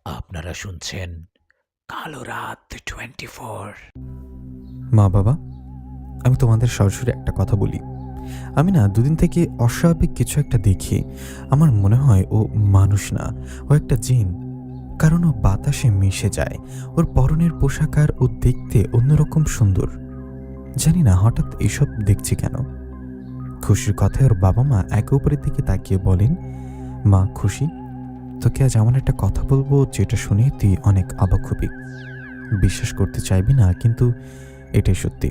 আপনারা শুনছেন কালো রাত 24। মা বাবা, আমি তোমাদের সরাসরি একটা কথা বলি। আমি না দুদিন থেকে অস্বাভাবিক কিছু একটা দেখি। আমার মনে হয় ও মানুষ না, ও একটা জিন। কারণ ও বাতাসে মিশে যায়। ওর পরনের পোশাক আর ও দেখতে অন্যরকম সুন্দর। জানি না হঠাৎ এইসব দেখছি কেন। খুশির কথায় ওর বাবা মা একে অপরের দিকে তাকিয়ে বলেন, মা খুশি, তোকে আজ এমন একটা কথা বলবো যেটা শুনে তুই অনেক অবাক হবি। বিশ্বাস করতে চাইবি না, কিন্তু এটাই সত্যি।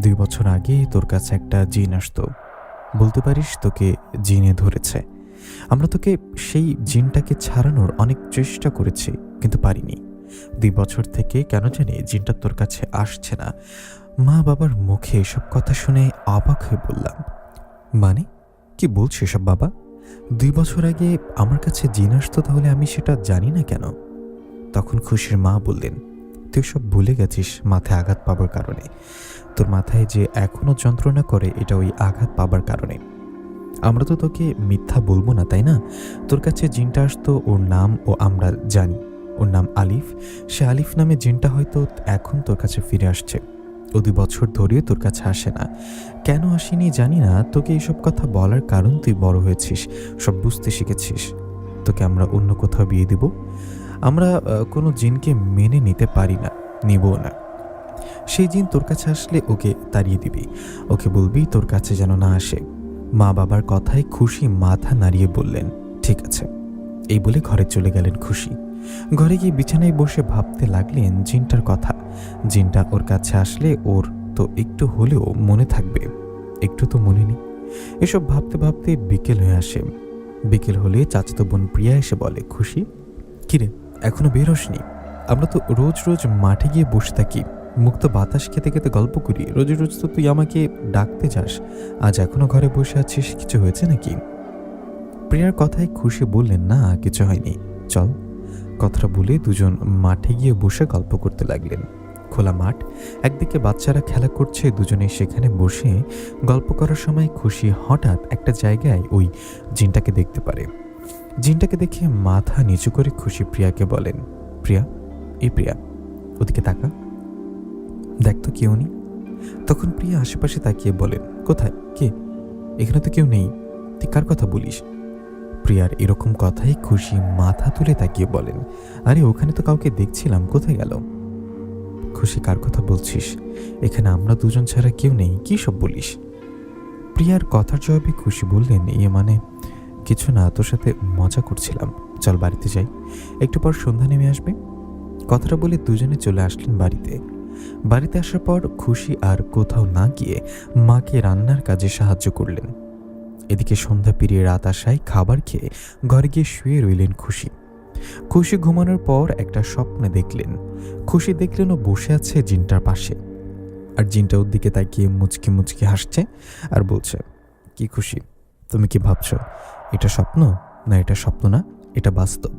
2 বছর আগে তোর কাছে একটা জিন আসতো। বলতে পারিস তোকে জিনে ধরেছে। আমরা তোকে সেই জিনটাকে ছাড়ানোর অনেক চেষ্টা করেছি, কিন্তু পারিনি। 2 বছর থেকে কেন জানি জিনটা তোর কাছে আসছে না। মা বাবার মুখে এসব কথা শুনে অবাক হয়ে বললাম, মানে কি বলছো এসব বাবা? 2 বছর আগে আমার কাছে জিন আসতো, তাহলে আমি সেটা জানি না কেন? তখন খুশির মা বললেন, তুই সব ভুলে গেছিস মাথায় আঘাত পাবার কারণে। তোর মাথায় যে এখনো যন্ত্রণা করে, এটা ওই আঘাত পাবার কারণে। আমরা তো তোকে মিথ্যা বলবো না, তাই না? তোর কাছে জিনটা আসতো, ওর নাম ও আমরা জানি। ওর নাম আলিফ। সে আলিফ নামে জিনটা হয়তো এখন তোর কাছে ফিরে আসছে। ও 2 বছর ধরে তোর কাছে আসে না। কেন আসেনি জানি না। তোকে এইসব কথা বলার কারণ তুই বড় হয়েছিস, সব বুঝতে শিখেছিস। তোকে আমরা অন্য কোথাও বিয়ে দিব। আমরা কোনো জিনকে মেনে নিতে পারি না, নিবও না। সেই জিন তোর কাছে আসলে ওকে তাড়িয়ে দিবি। ওকে বলবি তোর কাছে যেন না আসে। মা বাবার কথায় খুশি মাথা নাড়িয়ে বললেন, ঠিক আছে। এই বলে ঘরে চলে গেলেন খুশি। ঘরে গিয়ে বিছানায় বসে ভাবতে লাগলেন জিনটার কথা। জিনটা ওর কাছে আসলে ওর তো একটু হলেও মনে থাকবে। একটু তো মনে নেই। এসব ভাবতে ভাবতে বিকেল হয়ে আসে। বিকেল হলে চাচাতো বোন প্রিয়া এসে বলে, খুশি কিরে, এখনো বের হসনি? আমরা তো রোজ রোজ মাঠে গিয়ে বসে থাকি, মুক্ত বাতাস খেতে খেতে গল্প করি। রোজ রোজ তো তুই আমাকে ডাকতে যাস, আজ এখনো ঘরে বসে আছিস, কিছু হয়েছে নাকি? প্রিয়ার কথায় খুশি বললেন, না কিছু হয়নি, চল। কথাটা বলে দুজন মাঠে গিয়ে বসে গল্প করতে লাগলেন। খোলা মাঠ, একদিকে বাচ্চারা খেলা করছে, দুজনে সেখানে বসে গল্প করার সময় খুশি হঠাৎ একটা জায়গায় ওই জিনটাকে দেখতে পারে। জিনটাকে দেখে মাথা নিচু করে খুশি প্রিয়াকে বলেন, প্রিয়া, এই প্রিয়া, ওদিকে তাকা, দেখ তো কেউ নেই। তখন প্রিয়া আশেপাশে তাকিয়ে বলেন, কোথায়, কে? এখানে তো কেউ নেই, তুই কার কথা বলিস? প্রিয়ার এরকম কথাই খুশি মাথা তুলে তাকিয়ে বলেন, আরে ওখানে তো কাউকে দেখছিলাম, কোথায় গেল? খুশি, কার কথা বলছিস? এখানে আমরা দুজন ছাড়া কেউ নেই, কি সব বলিস? প্রিয়ার কথার জবাবে খুশি বললেন, মানে কিছু না, তোর সাথে মজা করছিলাম, চল বাড়িতে যাই, একটু পর সন্ধ্যা নেমে আসবে। কথাটা বলে দুজনে চলে আসলেন বাড়িতে। বাড়িতে আসার পর খুশি আর কোথাও না গিয়ে মাকে রান্নার কাজে সাহায্য করলেন। এদিকে সন্ধ্যা পেরিয়ে রাত আসায় খাবার খেয়ে ঘরে গিয়ে শুয়ে রইলেন খুশি। খুশি ঘুমানোর পর একটা স্বপ্নে দেখলেন। খুশি দেখলেন ও বসে আছে জিনটার পাশে, আর জিনটা ওর দিকে তাকিয়ে মুচকি মুচকি হাসছে আর বলছে, কি খুশি, তুমি কি ভাবছো এটা স্বপ্ন? না, এটা স্বপ্ন না, এটা বাস্তব।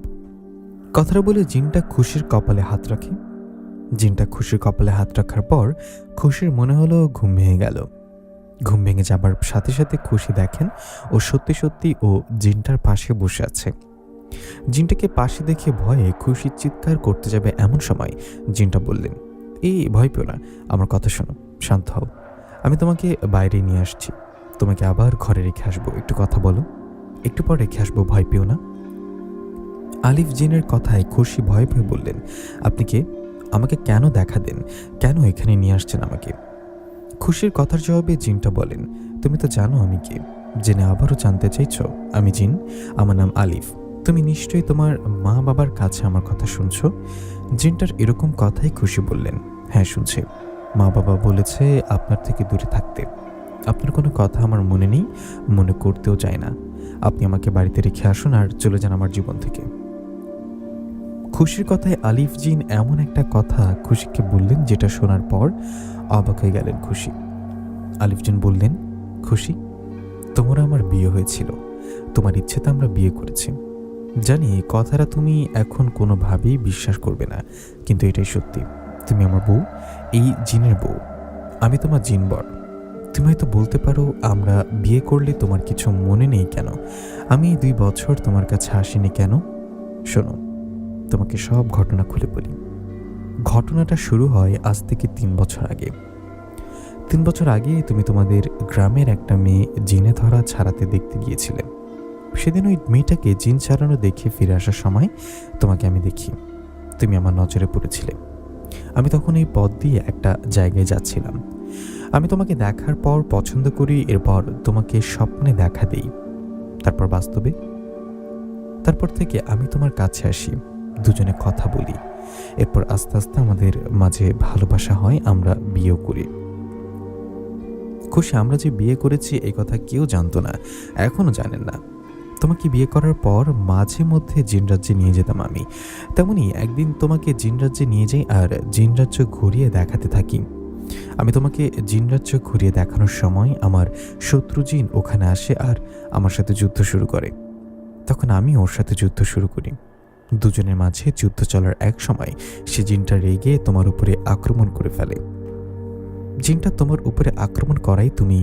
কথাটা বলে জিনটা খুশির কপালে হাত রাখে। জিনটা খুশির কপালে হাত রাখার পর খুশির মনে হলো ঘুম ভেঙে গেল। ঘুম ভেঙে যাবার সাথে সাথে খুশি দেখেন ও সত্যি সত্যি ও জিনটার পাশে বসে আছে। জিনটাকে পাশে দেখে ভয়ে খুশি চিৎকার করতে যাবে, এমন সময় জিনটা বললেন, এই ভয় পেও না, আমার কথা শোনো, শান্ত হও, আমি তোমাকে বাইরে নিয়ে আসছি, তোমাকে আবার ঘরে রেখে আসবো, একটু কথা বলো, একটু পর রেখে আসবো, ভয় পেও না। আলিফ জিনের কথায় খুশি ভয় পেয়ে বললেন, আপনি কে? আমাকে কেন দেখা দেন? কেন এখানে নিয়ে আসছেন আমাকে? খুশির কথার জবাবে জিনটা বলেন, তুমি তো জানো আমি কে। জেনে আবারও জানতে চাইছ? আমি জিন, আমার নাম আলিফ। তুমি নিশ্চয়ই তোমার মা বাবার কাছে আমার কথা শুনছো। জিনটার এরকম কথাই খুশি বললেন, হ্যাঁ শুনছে। মা বাবা বলেছে আপনার থেকে দূরে থাকতে। আপনার কোনো কথা আমার মনে নেই, মনে করতেও চায় না। আপনি আমাকে বাড়িতে রেখে আসুন আর চলে যান আমার জীবন থেকে। খুশির কথায় আলিফ জিন এমন একটা কথা খুশিকে বললেন যেটা শোনার পর অবাক হয়ে গেলেন খুশি। আলিফ জিন বললেন, খুশি, তোমার আমার বিয়ে হয়েছিল, তোমার ইচ্ছেতে আমরা বিয়ে করেছি। জানি এই কথাটা তুমি এখন কোনোভাবেই বিশ্বাস করবে না, কিন্তু এটাই সত্যি। তুমি আমার বউ, এই জিনের বউ। আমি তোমার জিন বর। তুমি হয়তো বলতে পারো আমরা বিয়ে করলে তোমার কিছু মনে নেই কেন, আমি এই 2 বছর তোমার কাছে আসিনি কেন? শোনো, তোমাকে সব ঘটনা খুলে বলি। ঘটনাটা শুরু হয় আজ থেকে 3 বছর আগে। 3 বছর আগে তুমি তোমাদের গ্রামের একটা মেয়ে জিনে ধরা ছাড়াতে দেখতে গিয়েছিলে। সেদিন ওই মেয়েটাকে জিন ছাড়ানো দেখে ফিরে আসার সময় তোমাকে আমি দেখি। তুমি আমার নজরে পড়েছিলে। আমি তখন এই পথ দিয়ে একটা জায়গায় যাচ্ছিলাম। আমি তোমাকে দেখার পর পছন্দ করি, এরপর তোমাকে স্বপ্নে দেখা দেই, তারপর বাস্তবে। তারপর থেকে আমি তোমার কাছে আসি, দুজনে কথা বলি। এরপর আস্তে আস্তে আমাদের মাঝে ভালোবাসা হয়, আমরা বিয়েও করি। খুশি, আমরা যে বিয়ে করেছি এই কথা কেউ জানতো না, এখনো জানেন না। তোমাকে বিয়ে করার পর মাঝে মধ্যে জিন রাজ্যে নিয়ে যেতাম আমি। তেমনি একদিন তোমাকে জিন রাজ্যে নিয়ে যাই আর জিন রাজ্য ঘুরিয়ে দেখাতে থাকি। আমি তোমাকে জিন রাজ্য ঘুরিয়ে দেখানোর সময় আমার শত্রু জিন ওখানে আসে আর আমার সাথে যুদ্ধ শুরু করে। তখন আমি ওর সাথে যুদ্ধ শুরু করি। দুজনের মাঝে যুদ্ধ চলার এক সময় সে জিনটা রেগে তোমার উপরে আক্রমণ করে ফেলে। জিনটা তোমার উপরে আক্রমণ করাই তুমি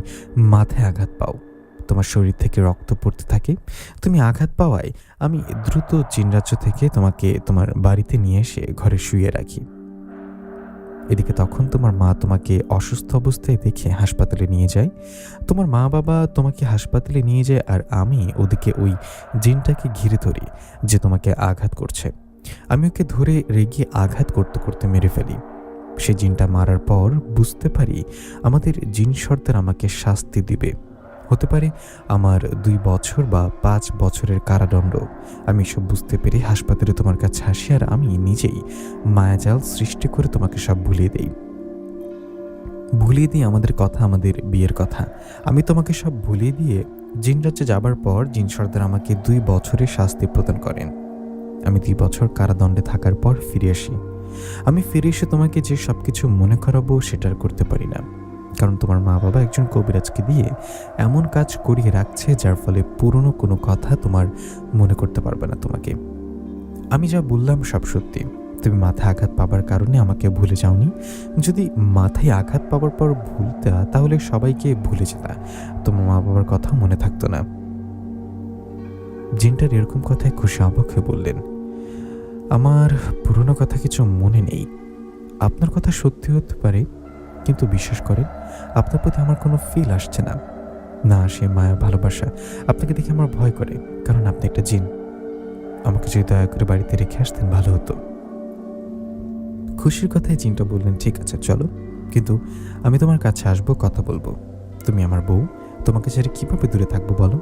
মাথায় আঘাত পাও। তোমার শরীর থেকে রক্ত পড়তে থাকে। তুমি আঘাত পাওয়ায় আমি দ্রুত জিনরাজ্য থেকে তোমাকে তোমার বাড়িতে নিয়ে এসে ঘরে শুইয়ে রাখি। এদিকে তখন তোমার মা তোমাকে অসুস্থ অবস্থায় দেখে হাসপাতালে নিয়ে যায়। তোমার মা বাবা তোমাকে হাসপাতালে নিয়ে যায় আর আমি ওদিকে ওই জিনটাকে ঘিরে ধরি যে তোমাকে আঘাত করছে। আমি ওকে ধরে রেগে আঘাত করতে করতে মেরে ফেলি। সে জিনটা মারার পর বুঝতে পারি আমাদের জিন সর্দার আমাকে শাস্তি দিবে। হতে পারে আমার 2 বছর বা 5 বছরের কারাদণ্ড। আমি সব বুঝতে পেরে হাসপাতালে তোমার কাছে আসি আর আমি নিজেই মায়াজাল সৃষ্টি করে তোমাকে সব ভুলিয়ে দিই আমাদের কথা, আমাদের বিয়ের কথা। আমি তোমাকে সব ভুলিয়ে দিয়ে জিন রাজ্যে যাবার পর জিন সর্দার আমাকে 2 বছরের শাস্তি প্রদান করেন। আমি 2 বছর কারাদণ্ডে থাকার পর ফিরে আসি। আমি ফিরে এসে তোমাকে যে সব কিছু মনে করাবো সেটা আর করতে পারি না, কারণ তোমার মা বাবা একজন কবিরাজকে দিয়ে এমন কাজ করিয়ে রাখছে যার ফলে পুরনো কোনো কথা তোমার মনে করতে পারবে না তোমাকে। আমি যা বললাম সব সত্যি। তুমি মাথায় আঘাত পাবার কারণে আমাকে ভুলে যাওনি। যদি মাথায় আঘাত পাবার পর ভুলতা তাহলে সবাইকে ভুলে যেতা, তোমার মা বাবার কথা মনে থাকতো না। জিনটার এরকম কথায় খুশি অবাক হয়ে বললেন, আমার পুরনো কথা কিছু মনে নেই। আপনার কথা সত্যি হতে পারে, কিন্তু বিশ্বাস করেন আপনার প্রতি আমার কোনো ফিল আসছে না, না আসে মায়া ভালোবাসা। আপনাকে দেখে আমার ভয় করে, কারণ আপনি একটা জিন। আমাকে যদি দয়া করে বাড়িতে রেখে আসতেন ভালো হতো। খুশির কথায় জিনটা বললেন, ঠিক আছে চলো, কিন্তু আমি তোমার কাছে আসবো, কথা বলবো। তুমি আমার বউ, তোমাকে ছেড়ে কিভাবে দূরে থাকবো বলো।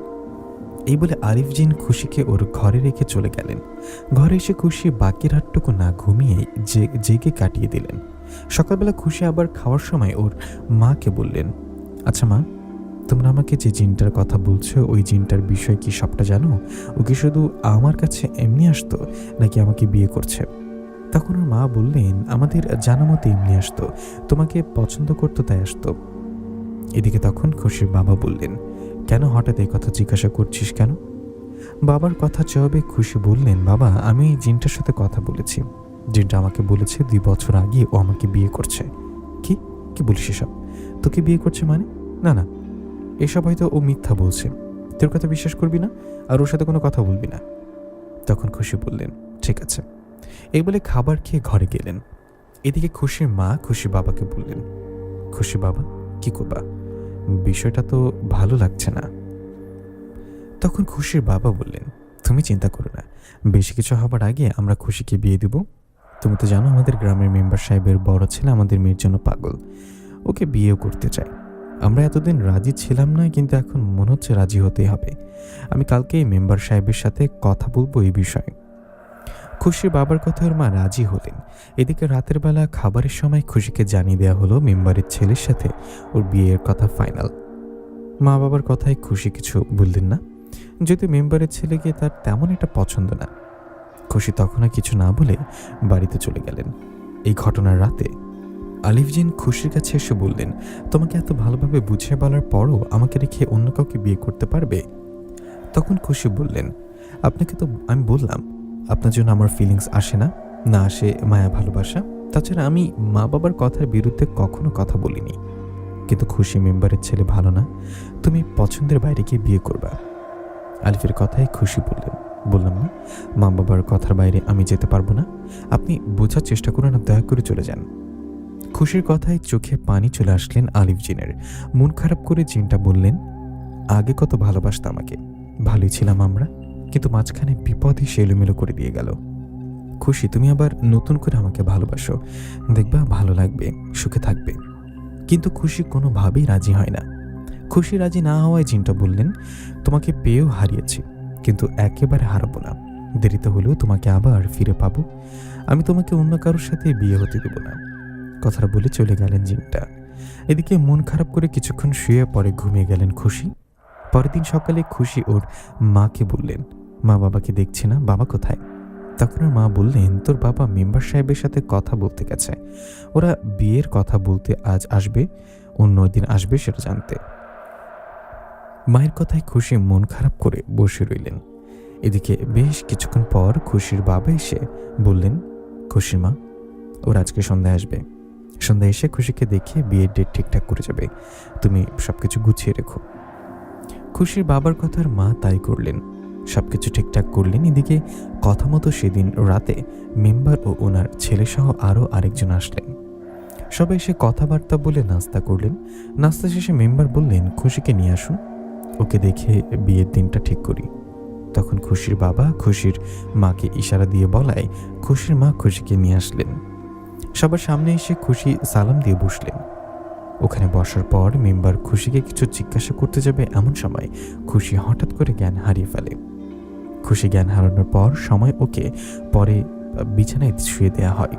এই বলে আরিফ জিন খুশিকে ওর ঘরে রেখে চলে গেলেন। ঘরে এসে খুশি বাকি রাতটুকু না ঘুমিয়ে জেগে কাটিয়ে দিলেন। সকালবেলা খুশি আবার খাওয়ার সময় ওর মাকে বললেন, আচ্ছা মা, তোমরা আমাকে যে জিনটার কথা বলছো ওই জিনটার বিষয় কি সবটা জানো? ও কি শুধু আমার কাছে এমনি আসতো নাকি আমাকে বিয়ে করছে? তখন ওর মা বললেন, আমাদের জানা মতো এমনি আসতো, তোমাকে পছন্দ করতো তাই আসতো। এদিকে তখন খুশির বাবা বললেন, কেন হঠাৎ এই কথা জিজ্ঞাসা করছিস কেন? বাবার কথা জবাবে খুশি বললেন, বাবা আমি এই জিনটার সাথে কথা বলেছি। জিনটা আমাকে বলেছে 2 বছর আগে ও আমাকে বিয়ে করছে। কি কি বলিস এসব? তোকে বিয়ে করছে মানে? না না, এসব হয়তো ও মিথ্যা বলছে। তোর কথা বিশ্বাস করবি না আর ওর সাথে কোনো কথা বলবি না। তখন খুশি বললেন, ঠিক আছে। এই বলে খাবার খেয়ে ঘরে গেলেন। এদিকে খুশির মা খুশি বাবাকে বললেন, খুশি বাবা কি করবা? বিষয়টা তো ভালো লাগছে না। তখন খুশির বাবা বললেন, তুমি চিন্তা করো না, বেশি কিছু হবার আগে আমরা খুশিকে বিয়ে দিব। তুমি তো জানো আমাদের গ্রামের মেম্বার সাহেবের বড় ছেলে আমাদের মেয়ের জন্য পাগল, ওকে বিয়েও করতে চাই। আমরা এতদিন রাজি ছিলাম না, কিন্তু এখন মনে হচ্ছে রাজি হতেই হবে। আমি কালকে মেম্বার সাহেবের সাথে কথা বলবো এই বিষয়ে। খুশির বাবার কথা ওর মা রাজি হলেন। এদিকে রাতের বেলা খাবারের সময় খুশিকে জানিয়ে দেওয়া হলো মেম্বারের ছেলের সাথে ওর বিয়ের কথা ফাইনাল। মা বাবার কথায় খুশি কিছু বললেন না, যদি মেম্বারের ছেলেকে তার তেমন একটা পছন্দ না। খুশি তখন আর কিছু না বলে বাড়িতে চলে গেলেন। এই ঘটনার রাতে আলিফ জিন খুশির কাছে এসে বললেন, তোমাকে এত ভালোভাবে বুঝিয়ে বলার পরও আমাকে রেখে অন্য কাউকে বিয়ে করতে পারবে? তখন খুশি বললেন, আপনাকে তো আমি বললাম আপনার জন্য আমার ফিলিংস আসে না, না আসে মায়া ভালোবাসা। তাছাড়া আমি মা বাবার কথার বিরুদ্ধে কখনো কথা বলিনি। কিন্তু খুশি মেম্বারের ছেলে ভালো না, তুমি পছন্দের বাইরে গিয়ে বিয়ে করবা। আলিফের কথায় খুশি বললেন, বললাম না, মা বাবার কথার বাইরে আমি যেতে পারবো না। আপনি বোঝার চেষ্টা করুন, আর দয়া করে চলে যান। খুশির কথায় চোখে পানি চলে আসলেন আলিফ জিনের। মন খারাপ করে জিনটা বললেন, আগে কত ভালোবাসত আমাকে, ভালোই ছিলাম আমরা, কিন্তু মাঝখানে বিপদ এসে এলোমেলো করে দিয়ে গেল। খুশি, তুমি আবার নতুন করে আমাকে ভালোবাসো, দেখবা ভালো লাগবে, সুখে থাকবে। কিন্তু খুশি কোনোভাবেই রাজি হয় না। খুশি রাজি না হওয়ায় জিনটা বললেন, তোমাকে পেয়েও হারিয়েছি, কিন্তু একেবারে হারাবো না। দেরিতে হলেও তোমাকে আবার ফিরে পাবো। আমি তোমাকে অন্য কারোর সাথে বিয়ে হতে দেব না। কথাটা বলে চলে গেলেন জিনটা। এদিকে মন খারাপ করে কিছুক্ষণ শুয়ে পরে ঘুমিয়ে গেলেন খুশি। পরের দিন সকালে খুশি ওর মাকে বললেন, মা বাবাকে দেখছি না, বাবা কোথায়? তখন ওর মা বললেন, তোর বাবা মেম্বার সাহেবের সাথে কথা বলতে গেছে, ওরা বিয়ের কথা বলতে আজ আসবে, অন্য দিন আসবে সেটা জানতে। মায়ের কথায় খুশি মন খারাপ করে বসে রইলেন। এদিকে বেশ কিছুক্ষণ পর খুশির বাবা এসে বললেন, খুশির মা, ওর আজকে সন্ধ্যায় আসবে, সন্ধ্যায় এসে খুশিকে দেখে বিয়ের ডেট ঠিকঠাক করে যাবে, তুমি সবকিছু গুছিয়ে রেখো। খুশির বাবার কথার মা তাই করলেন, সবকিছু ঠিকঠাক করলেন। এদিকে কথা মতো সেদিন রাতে মেম্বার ও ওনার ছেলেসহ আরও আরেকজন আসলেন। সবাই এসে কথাবার্তা বলে নাস্তা করলেন। নাস্তা শেষে মেম্বার বললেন, খুশিকে নিয়ে আসুন, ওকে দেখে বিয়ের দিনটা ঠিক করি। তখন খুশির বাবা খুশির মাকে ইশারা দিয়ে বলায় খুশির মা খুশিকে নিয়ে আসলেন। সবার সামনে এসে খুশি সালাম দিয়ে বসলেন। ওখানে বসার পর মেম্বার খুশিকে কিছু জিজ্ঞাসা করতে যাবে, এমন সময় খুশি হঠাৎ করে জ্ঞান হারিয়ে ফেলে। খুশি জ্ঞান হারানোর পর সময় ওকে পরে বিছানায় শুয়ে দেওয়া হয়।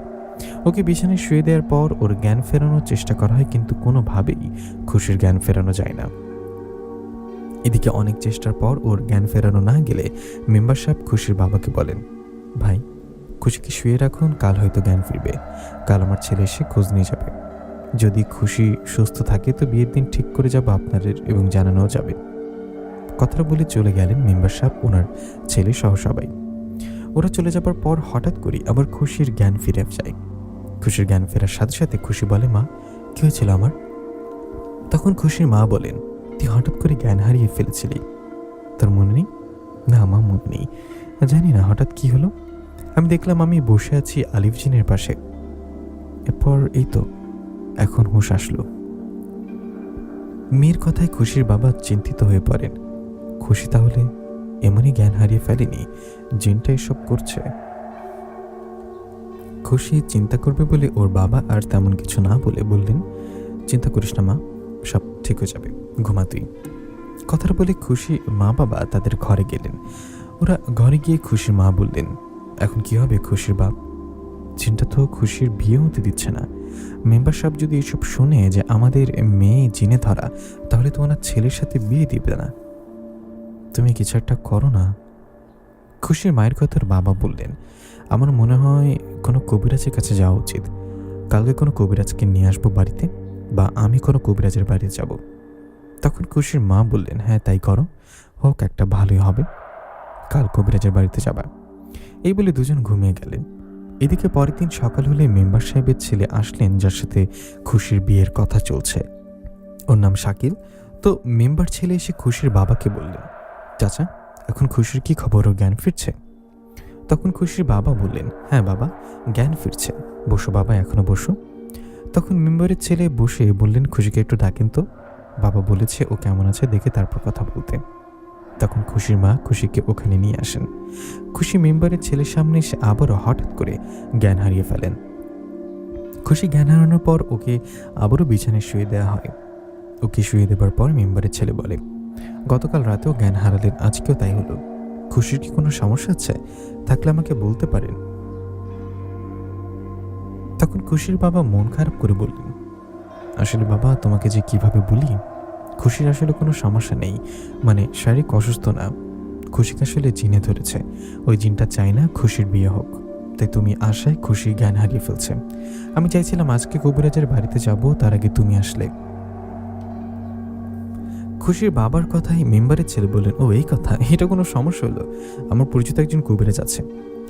ওকে বিছানায় শুয়ে দেওয়ার পর ওর জ্ঞান ফেরানোর চেষ্টা করা হয়, কিন্তু কোনোভাবেই খুশির জ্ঞান ফেরানো যায় না। এদিকে অনেক চেষ্টার পর ওর জ্ঞান ফেরানো না গেলে মেম্বার সাহেব খুশির বাবাকে বলেন, ভাই, খুশিকে শুয়ে রাখুন, কাল হয়তো জ্ঞান ফিরবে, কাল আমার ছেলে এসে খোঁজ নিয়ে যাবে। যদি খুশি সুস্থ থাকে তো বিয়ের দিন ঠিক করে যাবো আপনাদের, এবং জানানোও যাবে। কথাটা বলে চলে গেলেন মেম্বার সাহেব, ওনার ছেলে সহ সবাই। ওরা চলে যাবার পর হঠাৎ করে আবার খুশির জ্ঞান ফিরে যায়। খুশির জ্ঞান ফেরার সাথে সাথে খুশি বলে, মা, কি হয়েছিল আমার? তখন খুশির মা বলেন, তুই হঠাৎ করে জ্ঞান হারিয়ে ফেলেছিলি, তোর মনে নেই? না মা, মনে নেই, জানি না হঠাৎ কি হলো। আমি দেখলাম আমি বসে আছি আলিফ জিনের পাশে, এরপর এই তো এখন হুঁশ আসলো। মেয়ের কথায় খুশির বাবা চিন্তিত হয়ে পড়েন। খুশি তাহলে এমনই জ্ঞান হারিয়ে ফেলেনি, জিনটা এসব করছে। খুশি চিন্তা করবে বলে ওর বাবা আর তেমন কিছু না বলে বললেন, চিন্তা করিস না মা, সব ঠিক হয়ে যাবে, ঘুমা তুই। কথাটা বলে খুশি মা বাবা তাদের ঘরে গেলেন। ওরা ঘরে গিয়ে খুশির মা বললেন, এখন কি হবে খুশির বাপ? জিনটা তো খুশির বিয়ে হতে দিচ্ছে না। মেম্বার সাহেব যদি এসব শুনে যে আমাদের মেয়ে জিনে ধরা, তাহলে তো ওনার ছেলের সাথে বিয়ে দিবে না। তুমি কিছু একটা করো না। খুশির মায়ের কথার বাবা বললেন, আমার মনে হয় কোনো কবিরাজের কাছে যাওয়া উচিত। কালকে কোনো কবিরাজকে নিয়ে আসবো বাড়িতে, বা আমি কোনো কবিরাজের বাড়িতে যাব। তখন খুশির মা বললেন, হ্যাঁ তাই করো, হোক একটা ভালোই হবে, কাল কবিরাজের বাড়িতে যাবা। এই বলে দুজন ঘুমিয়ে গেলেন। এদিকে পরের দিন সকাল হলে মেম্বার সাহেবের ছেলে আসলেন, যার সাথে খুশির বিয়ের কথা চলছে। ওর নাম শাকিল। তো মেম্বার ছেলে এসে খুশির বাবাকে বললেন, চাচা, এখন খুশির কি খবর, ও জ্ঞান ফিরছে? তখন খুশির বাবা বললেন, হ্যাঁ বাবা, জ্ঞান ফিরছে, বসো বাবা, এখনো বসো। তখন মেম্বারের ছেলে বসে বললেন, খুশিকে একটু ডাকেন তো, বাবা বলেছে ও কেমন আছে দেখে তারপর কথা বলতে। তখন খুশির মা খুশিকে ওখানে নিয়ে আসেন। খুশি মেম্বারের ছেলের সামনে এসে আবারও হঠাৎ করে জ্ঞান হারিয়ে ফেলেন। খুশি জ্ঞান হারানোর পর ওকে আবারও বিছানায় শুয়ে দেওয়া হয়। ওকে শুয়ে দেবার পর মেম্বারের ছেলে বলে, গতকাল রাতেও জ্ঞান হারালেন, আজকেও তাই হলো। খুশির কি কোনো সমস্যা আছে? থাকলে আমাকে বলতে পারেন। তখন খুশির বাবা মন খারাপ করে বললেন, আসলে বাবা, তোমাকে যে কিভাবে বলি, খুশির আসলে কোনো সমস্যা নেই, মানে শারীরিক অসুস্থ না। খুশিকে আসলে জিনে ধরেছে, ওই জিনটা চায় না খুশির বিয়ে হোক, তাই তুমি আশায় খুশি জ্ঞান হারিয়ে ফেলছে। আমি চাইছিলাম আজকে কবিরাজের বাড়িতে যাব, তার আগে তুমি আসলে। খুশির বাবার কথাই মেম্বারের ছেলে বললেন, ও এই কথা, এটা কোনো সমস্যা হলো? আমার পরিচিত একজন কবিরাজ আছে,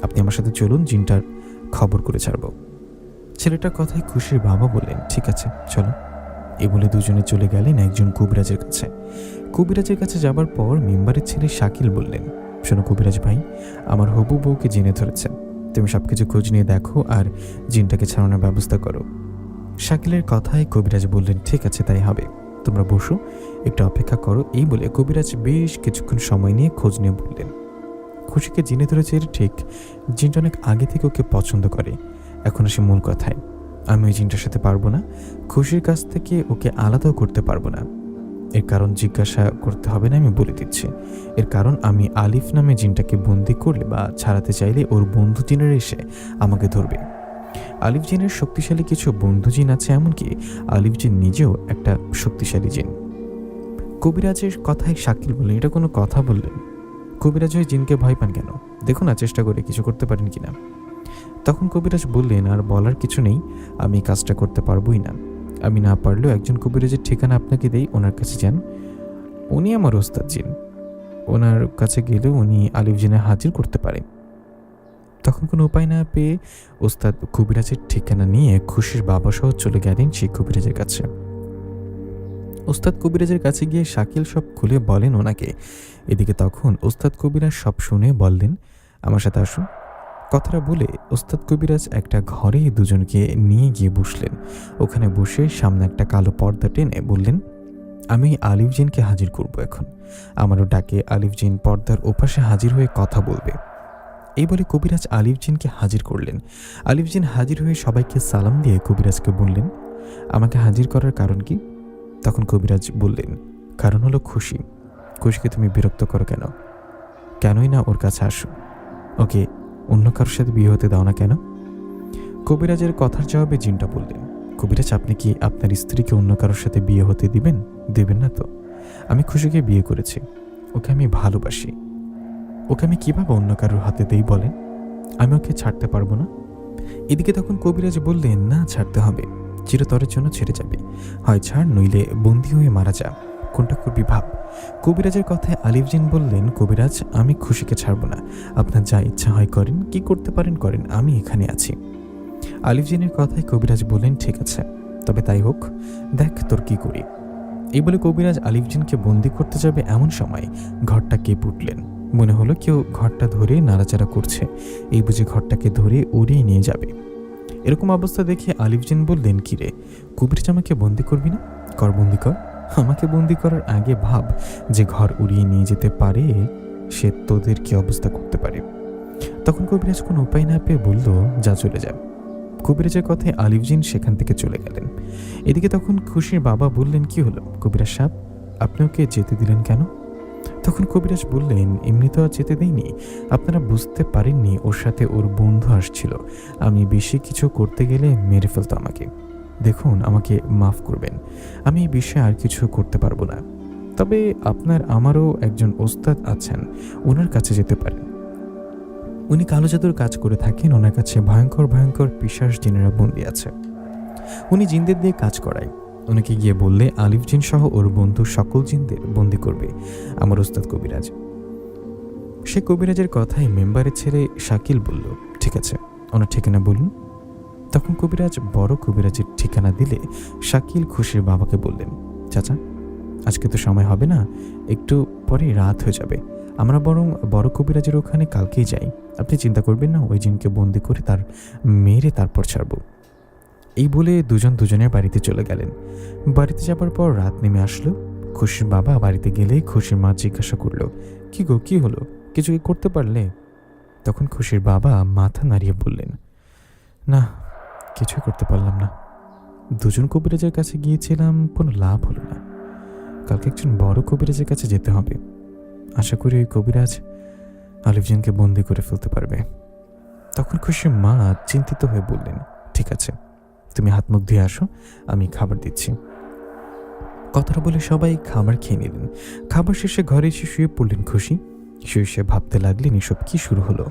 আপনি আমার সাথে চলুন, জিনটার খবর করে ছাড়ব। ছেলেটার কথাই খুশির বাবা বললেন, ঠিক আছে চলো। এ বলে দুজনে চলে গেলেন একজন কবিরাজের কাছে। কবিরাজের কাছে যাবার পর মেম্বারের ছেলে শাকিল বললেন, শোনো কবিরাজ ভাই, আমার হবু বউকে জিনে ধরেছে। তুমি সব কিছু খোঁজ নিয়ে দেখো আর জিনটাকে ছাড়ানোর ব্যবস্থা করো। শাকিলের কথায় কবিরাজ বললেন, ঠিক আছে তাই হবে, তোমরা বসো, একটু অপেক্ষা করো। এই বলে কবিরাজ বেশ কিছুক্ষণ সময় নিয়ে খোঁজ নিয়ে বললেন, খুশিকে জিনে ধরেছে এটা ঠিক, জিনটা অনেক আগে থেকে ওকে পছন্দ করে। এখন আসে মূল কথায়, আমি ওই জিনটার সাথে পারবো না, খুশির কাছ থেকে ওকে আলাদাও করতে পারবো না। এর কারণ জিজ্ঞাসা করতে হবে না, আমি বলে দিচ্ছি। এর কারণ আমি আলিফ নামে জিনটাকে বন্দি করলে বা ছাড়াতে চাইলে ওর বন্ধু জিনের এসে আমাকে ধরবে। আলিফ জিনের শক্তিশালী কিছু বন্ধু জিন আছে, এমনকি আলিফ জিন নিজেও একটা শক্তিশালী জিন। কবিরাজের কথায় শাকিল বললেন, এটা কোনো কথা বললেন? কবিরাজ ওই জিনকে ভয় পান কেন? দেখুন না, চেষ্টা করে কিছু করতে পারেন কিনা। তখন কবিরাজ বললেন, আর বলার কিছু নেই, আমি কাজটা করতে পারবোই না। আমি না পারলেও একজন কবিরাজের ঠিকানা আপনাকে দেই, ওনার কাছে যান। উনি আমার ওস্তাদ জিন, ওনার কাছে গেলেও উনি আলিফ জিনে হাজির করতে পারে। তখন কোনো উপায় না পেয়ে ওস্তাদ কবিরাজের ঠিকানা নিয়ে খুশির বাবা সহ চলে গেলেন সেই কবিরাজের কাছে। ওস্তাদ কবিরাজের কাছে গিয়ে শাকিল সব খুলে বলেন ওনাকে। এদিকে তখন ওস্তাদ কবিরাজ সব শুনে বললেন, আমার সাথে আসুন। কথাটা বলে ওস্তাদ কবিরাজ একটা ঘরে দুজনকে নিয়ে গিয়ে বসলেন। ওখানে বসে সামনে একটা কালো পর্দা টেনে বললেন, আমি আলিফ জিনকে হাজির করব এখন। আমারও ডাকে আলিফ জিন পর্দার ওপাশে হাজির হয়ে কথা বলবে। এই বলে কবিরাজ আলিফ জিনকে হাজির করলেন। আলিফ জিন হাজির হয়ে সবাইকে সালাম দিয়ে কবিরাজকে বললেন, আমাকে হাজির করার কারণ কি? তখন কবিরাজ বললেন, কারণ হলো খুশি। খুশিকে তুমি বিরক্ত করো কেন? কেনই না ওর কাছে আসো, ওকে অন্য কারোর সাথে বিয়ে হতে দাও না কেন? কবিরাজের কথার জবাবে জিনটা বললেন, কবিরাজ আপনি কি আপনার স্ত্রীকে অন্য কারোর সাথে বিয়ে হতে দিবেন? দেবেন না তো? আমি খুশিকে বিয়ে করেছি, ওকে আমি ভালোবাসি, ওকে আমি কিভাবে অন্য কারোর হাতে দেই বলেন? আমি ওকে ছাড়তে পারবো না। এদিকে তখন কবিরাজ বললেন, না ছাড়তে হবে, চিরতরের জন্য ছেড়ে যাবে, হয় ছাড় নইলে বন্দী হয়ে মারা যা, কোনটা করবি ভাব। কবিরাজের কথায় আলিফ জিন বললেন, কবিরাজ আমি খুশিকে ছাড়বো না, আপনার যা ইচ্ছা হয় করেন, কি করতে পারেন করেন, আমি এখানে আছি। আলিফ জিনের কথায় কবিরাজ বললেন, ঠিক আছে তবে তাই হোক, দেখ তোর কি করি। এই বলে কবিরাজ আলিফ জিনকে বন্দি করতে যাবে এমন সময় ঘরটা কেঁপে উঠলেন। মনে হলো কেউ ঘরটা ধরে নাড়াচাড়া করছে, এই বুঝে ঘরটাকে ধরে উড়িয়ে নিয়ে যাবে। এরকম অবস্থা দেখে আলিফ জিন বললেন, কিরে কবিরাজ আমাকে বন্দি করবি না? কর, বন্দি কর। আমাকে বন্দি করার আগে ভাব যে ঘর উড়িয়ে নিয়ে যেতে পারে সে তোদের কি অবস্থা করতে পারে। তখন কবিরাজ কোনো উপায় না পেয়ে বলল, যা চলে যা। কবিরাজের কথায় আলিফ জিন সেখান থেকে চলে গেলেন। এদিকে তখন খুশির বাবা বললেন, কি হলো কবিরাজ সাহেব, আপনি ওকে যেতে দিলেন কেন? তখন কবিরাজ বললেন, এমনি তো আর যেতে দেয়নি, আপনারা বুঝতে পারেননি ওর সাথে ওর বন্ধু আসছিল, আমি বেশি কিছু করতে গেলে মেরে ফেলতো আমাকে। দেখুন আমাকে মাফ করবেন, আমি এই বিষয়ে আর কিছু করতে পারবো না, তবে আপনার আমারও একজন ওস্তাদ আছেন, ওনার কাছে যেতে পারেন। উনি কালো জাদুর কাজ করে থাকেন, ওনার কাছে ভয়ঙ্কর ভয়ঙ্কর পিশাচ জিনেরা বন্দী আছে, উনি জিনদের দিয়ে কাজ করায়। ওনাকে গিয়ে বললে আলিফ জিন সহ ওর বন্ধু সকল জিনদের বন্দি করবে আমার ওস্তাদ কবিরাজ। সে কবিরাজের কথায় মেম্বারের ছেলে শাকিল বলল, ঠিক আছে ওনার ঠিকানা বলুন। তখন কবিরাজ বড় কবিরাজের ঠিকানা দিলে শাকিল খুশির বাবাকে বললেন, চাচা আজকে তো সময় হবে না, একটু পরে রাত হয়ে যাবে, আমরা বরং বড় কবিরাজের ওখানে কালকেই যাই, আপনি চিন্তা করবেন না, ওই জিনকে বন্দি করে তার মেরে তারপর ছাড়ব। এই বলে দুজন দুজনের বাড়িতে চলে গেলেন। বাড়িতে যাবার পর রাত নেমে আসলো। খুশির বাবা বাড়িতে গেলে খুশির মা জিজ্ঞাসা করলো, কি গো কি হলো, কিছু কি করতে পারলে? তখন খুশির বাবা মাথা নাড়িয়ে বললেন, না কিছুই করতে পারলাম না, দুজন কবিরাজের কাছে গিয়েছিলাম, কোনো লাভ হলো না, কালকে একজন বড় কবিরাজের কাছে যেতে হবে, আশা করি ওই কবিরাজ আলিফ জিনকে বন্দি করে ফেলতে পারবে। তখন খুশির মা চিন্তিত হয়ে বললেন, ঠিক আছে তুমি হাত মুখ ধুয়ে আসো, আমি খাবার দিচ্ছি। কথাটা বলে সবাই খাবার খেয়ে নিলেন। খাবার শেষে ঘরে এসে শুয়ে পড়লেন খুশি। শুয়ে ভাবতে লাগলেন এসব কি শুরু হলো।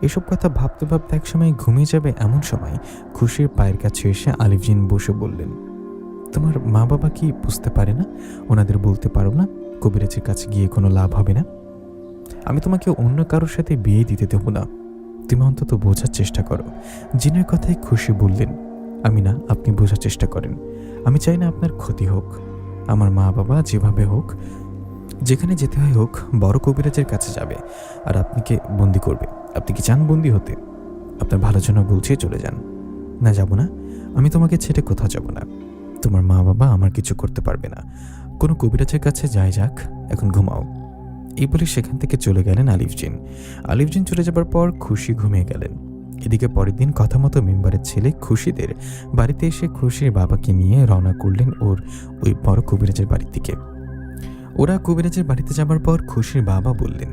এসব কথা ভাবতে ভাবতে একসময় ঘুমিয়ে যাবে এমন সময় খুশির পায়ের কাছে এসে আলিফ জিন বসে বললেন, তোমার মা বাবা কি বুঝতে পারে না? ওনাদের বলতে পারো না কবিরাজের কাছে গিয়ে কোনো লাভ হবে না? আমি তোমাকে অন্য কারোর সাথে বিয়ে দিতে দেবো না, তুমি অন্তত বোঝার চেষ্টা করো। জিনের কথায় খুশি বললেন, আমি না, আপনি বোঝার চেষ্টা করেন, আমি চাই না আপনার ক্ষতি হোক, আমার মা বাবা যেভাবে হোক যেখানে যেতে হয় হোক, বড় কবিরাজের কাছে যাবে আর আপনাকে বন্দি করবে। আপনি কি চান বন্দি হতে? আপনার ভালোর জন্য বলছি, চলে যান। না, যাব না। আমি তোমাকে ছেড়ে কোথাও যাব না। তোমার মা বাবা আমার কিছু করতে পারবে না। কোনো কবিরাজের কাছে যাই যাক, এখন ঘুমাও। এই বলে সেখান থেকে চলে গেলেন আলিফজিন। আলিফজিন চলে যাবার পর খুশি ঘুমিয়ে গেলেন। এদিকে পরের দিন কথা মতো মেম্বারের ছেলে খুশিদের বাড়িতে এসে খুশির বাবাকে নিয়ে রওনা করলেন ওই বড় কবিরাজের বাড়ির দিকে। ওরা কবিরাজের বাড়িতে যাবার পর খুশির বাবা বললেন,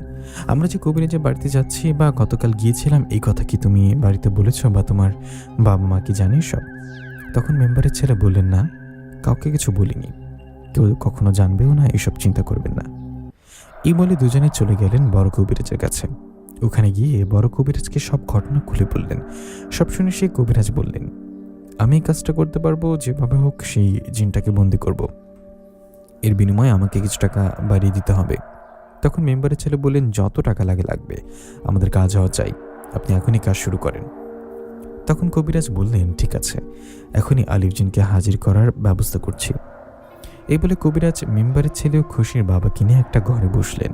আমরা যে কবিরাজের বাড়িতে যাচ্ছি বা গতকাল গিয়েছিলাম, এই কথা কি তুমি বাড়িতে বলেছ বা তোমার বাবা মা কি জানে সব? তখন মেম্বারের ছেলে বললেন, না, কাউকে কিছু বলিনি, কেউ কখনো জানবেও না, এসব চিন্তা করবেন না। এই বলে দুজনে চলে গেলেন বড় কবিরাজের কাছে। ওখানে গিয়ে বড় কবিরাজকে সব ঘটনা খুলে বললেন। সব শুনে সেই কবিরাজ বললেন, আমি এই কাজটা করতে পারবো, যেভাবে হোক সেই জিনটাকে বন্দি করব। এর বিনিময়ে আমাকে কিছু টাকা বাড়িয়ে দিতে হবে। তখন মেম্বারের ছেলে বললেন, যত টাকা লাগবে, আমাদের কাজ হওয়া চাই, আপনি এখনই কাজ শুরু করেন। তখন কবিরাজ বললেন, ঠিক আছে, এখনই আলিফজিনকে হাজির করার ব্যবস্থা করছি। এই বলে কবিরাজ মেম্বারের ছেলেও খুশির বাবাকে নিয়ে একটা ঘরে বসলেন।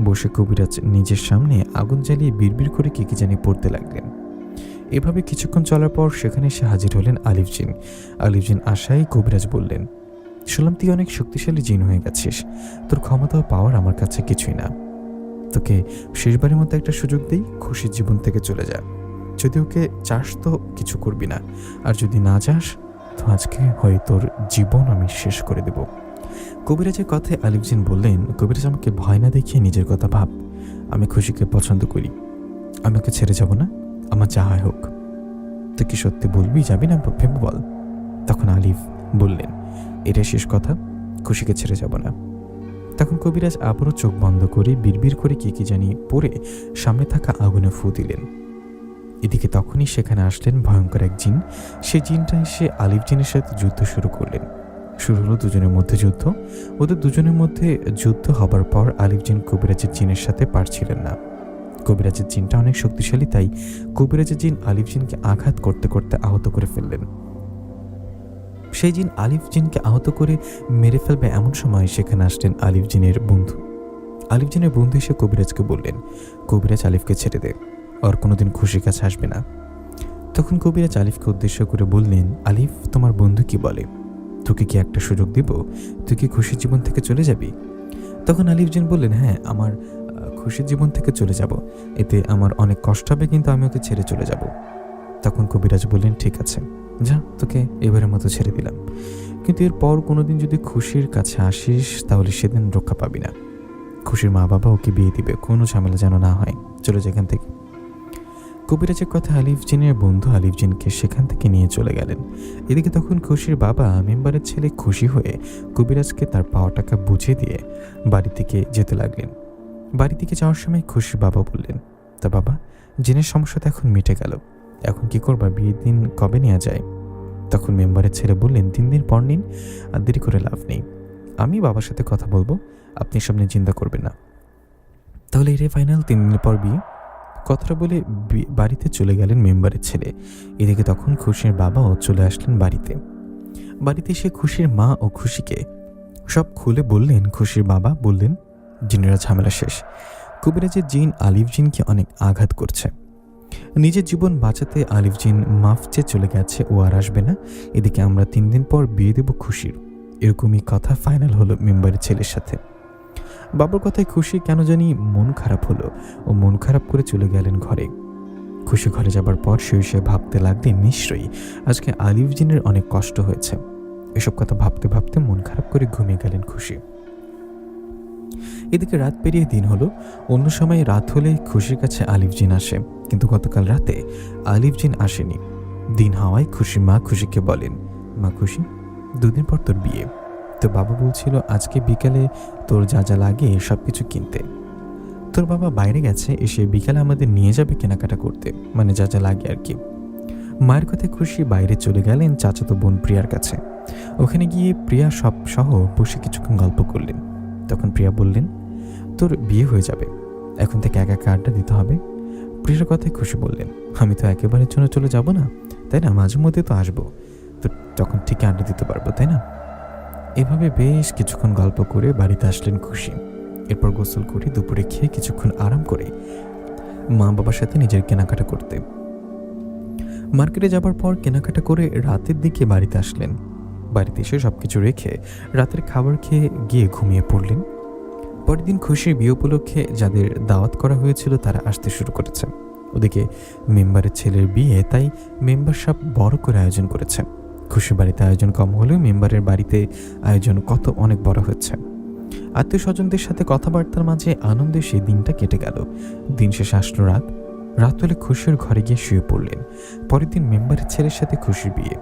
বসে কবিরাজ নিজের সামনে আগুন জ্বালিয়ে বিড়বিড় করে কি জানি পড়তে লাগলেন। এভাবে কিছুক্ষণ চলার পর সেখানে এসে হাজির হলেন আলিফজিন। আলিফজিন আসায় কবিরাজ বললেন, শুনলাম তুই অনেক শক্তিশালী জিন হয়ে গেছিস, তোর ক্ষমতা ও পাওয়ার আমার কাছে কিছুই না। তোকে শেষবারের মতো একটা সুযোগ দিই, খুশির জীবন থেকে চলে যা। যদি ওকে চাস তো কিছু করবি না, আর যদি না চাস তো আজকে হয় তোর জীবন আমি শেষ করে দেব। কবিরাজের কথায় আলিফজিন বললেন, কবিরাজ আমাকে ভয় না দেখিয়ে নিজের কথা ভাব। আমি খুশিকে পছন্দ করি, আমি ওকে ছেড়ে যাব না, আমার যা হয় হোক। তুই কি সত্যি বলবি, যাবি না? ভেবে বল। তখন আলিফ বললেন, এটা শেষ কথা, খুশিকে ছেড়ে যাব না। তখন কবিরাজ আবারও চোখ বন্ধ করে বিড়বিড় করে কি জানি পড়ে সামনে থাকা আগুনে ফু দিলেন। এদিকে তখনই সেখানে আসলেন ভয়ঙ্কর এক জিন। সেই জিনটা এসে আলিফজিনের সাথে যুদ্ধ শুরু করলেন। শুরু হলো দুজনের মধ্যে যুদ্ধ। ওদের দুজনের মধ্যে যুদ্ধ হবার পর আলিফজিন কবিরাজের জিনের সাথে পারছিলেন না। কবিরাজের জিনটা অনেক শক্তিশালী, তাই কবিরাজের জিন আলিফজিনকে আঘাত করতে করতে আহত করে ফেললেন। সেই জিন আলিফজিনকে আহত করে মেরে ফেলবে এমন সময় সেখানে আসলেন আলিফজিনের বন্ধু। আলিফজিনের বন্ধু এসে কবিরাজকে বললেন, কবিরাজ আলিফকে ছেড়ে দে, আর কোনোদিন খুশির কাছে আসবে না। তখন কবিরাজ আলিফকে উদ্দেশ্য করে বললেন, আলিফ, তোমার বন্ধু কি বলে? তোকে কি একটা সুযোগ দিব? তুই কি খুশির জীবন থেকে চলে যাবি? তখন আলিফজিন বললেন, হ্যাঁ, আমার খুশির জীবন থেকে চলে যাব। এতে আমার অনেক কষ্ট হবে, কিন্তু আমি ওকে ছেড়ে চলে যাব। তখন কবিরাজ বললেন, ঠিক আছে, যা, তোকে এবারের মতো ছেড়ে দিলাম, কিন্তু এরপর কোনোদিন যদি খুশির কাছে আসিস তাহলে সেদিন রক্ষা পাবি না। খুশির মা বাবা ওকে বিয়ে দিবে, কোনো ঝামেলা যেন না হয়, চলে যা এখান থেকে। কবিরাজের কথা আলিফজিনের বন্ধু আলিফজিনকে সেখান থেকে নিয়ে চলে গেলেন। এদিকে তখন খুশির বাবা মেম্বারের ছেলে খুশি হয়ে কবিরাজকে তার পাওয়া টাকা বুঝিয়ে দিয়ে বাড়ি থেকে যেতে লাগলেন। বাড়ি থেকে যাওয়ার সময় খুশির বাবা বললেন, তা বাবা, জিনের সমস্যা তো এখন মিটে গেল, এখন কি করবা? বিয়ের দিন কবে নেওয়া যায়? তখন মেম্বারের ছেলে বললেন, 3 দিন পর নিন, আর দেরি করে লাভ নেই। আমি বাবার সাথে কথা বলবো, আপনি এসব নিয়ে চিন্তা করবেন না। তাহলে এটাই ফাইনাল, 3 দিন পর বিয়ে। কথাটা বলে বাড়িতে চলে গেলেন মেম্বারের ছেলে। এদিকে তখন খুশির বাবাও চলে আসলেন বাড়িতে। বাড়িতে এসে খুশির মা ও খুশিকে সব খুলে বললেন। খুশির বাবা বললেন, জিনেরা ঝামেলা শেষ। কবিরাজের জিন আলিফজিনকে অনেক আঘাত করছে। নিজের জীবন বাঁচাতে আলিফজিন মাফ চেয়ে চলে গেছে, ও আর আসবে না। এদিকে আমরা 3 দিন পর বিয়ে দেব খুশির। এরকমই কথা ফাইনাল হলো মেম্বারের ছেলের সাথে। বাবার কথায় খুশি কেন জানি মন খারাপ হলো, ও মন খারাপ করে চলে গেলেন ঘরে। খুশি ঘরে যাবার পর সে ভাবতে লাগলেন, নিশ্চয়ই আজকে আলিফজিনের অনেক কষ্ট হয়েছে। এসব কথা ভাবতে ভাবতে মন খারাপ করে ঘুমিয়ে গেলেন খুশি। এদিকে রাত পেরিয়ে দিন হলো। অন্য সময় রাত হলে খুশির কাছে আলিফজিন আসে, কিন্তু গতকাল রাতে আলিফজিন আসেনি। দিন হওয়ায় খুশির মা খুশিকে বলেন, মা খুশি, 2 দিন পর তোর বিয়ে। তোর বাবা বলছিল আজকে বিকালে তোর যা যা লাগে সব কিছু কিনতে। তোর বাবা বাইরে গেছে, এসে বিকালে আমাদের নিয়ে যাবে কেনাকাটা করতে, মানে যা যা লাগে আর কি। মায়ের কথায় খুশি বাইরে চলে গেলেন চাচাতো বোন প্রিয়ার কাছে। ওখানে গিয়ে প্রিয়া সব সহ বসে কিছুক্ষণ গল্প করলেন। তখন প্রিয়া বললেন, তোর বিয়ে হয়ে যাবে, এখন থেকে একা একা আড্ডা দিতে হবে। প্রিয়ার কথায় খুশি বললেন, আমি তো একেবারের জন্য চলে যাব না, তাই না? মাঝে মধ্যে তো আসবো, তো তখন ঠিকই আড্ডা দিতে পারবো, তাই না? এভাবে বেশ কিছুক্ষণ গল্প করে বাড়িতে আসলেন খুশি। এরপর গোসল করে দুপুরে খেয়ে কিছুক্ষণ আরাম করে মা বাবার সাথে নিজের কেনাকাটা করতে মার্কেটে যাবার পর কেনাকাটা করে রাতের দিকে বাড়িতে আসলেন। বাড়িতে এসে সবকিছু রেখে রাতের খাবার খেয়ে গিয়ে ঘুমিয়ে পড়লেন। পরের দিন খুশির বিয়ে উপলক্ষে যাদের দাওয়াত করা হয়েছিল তারা আসতে শুরু করেছে। ওদিকে মেম্বারের ছেলের বিয়ে, তাই মেম্বার সব বড় করে আয়োজন করেছে। খুশির বাড়িতে আয়োজন কম হলেও মেম্বারের বাড়িতে আয়োজন অনেক বড় হচ্ছে। আত্মীয় স্বজনদের সাথে কথাবার্তার মাঝে আনন্দে সেই দিনটা কেটে গেল। দিন শেষে আসলো রাত। রাত হলে খুশির ঘরে গিয়ে শুয়ে পড়লেন। পরের দিন মেম্বারের ছেলের সাথে খুশির বিয়ে।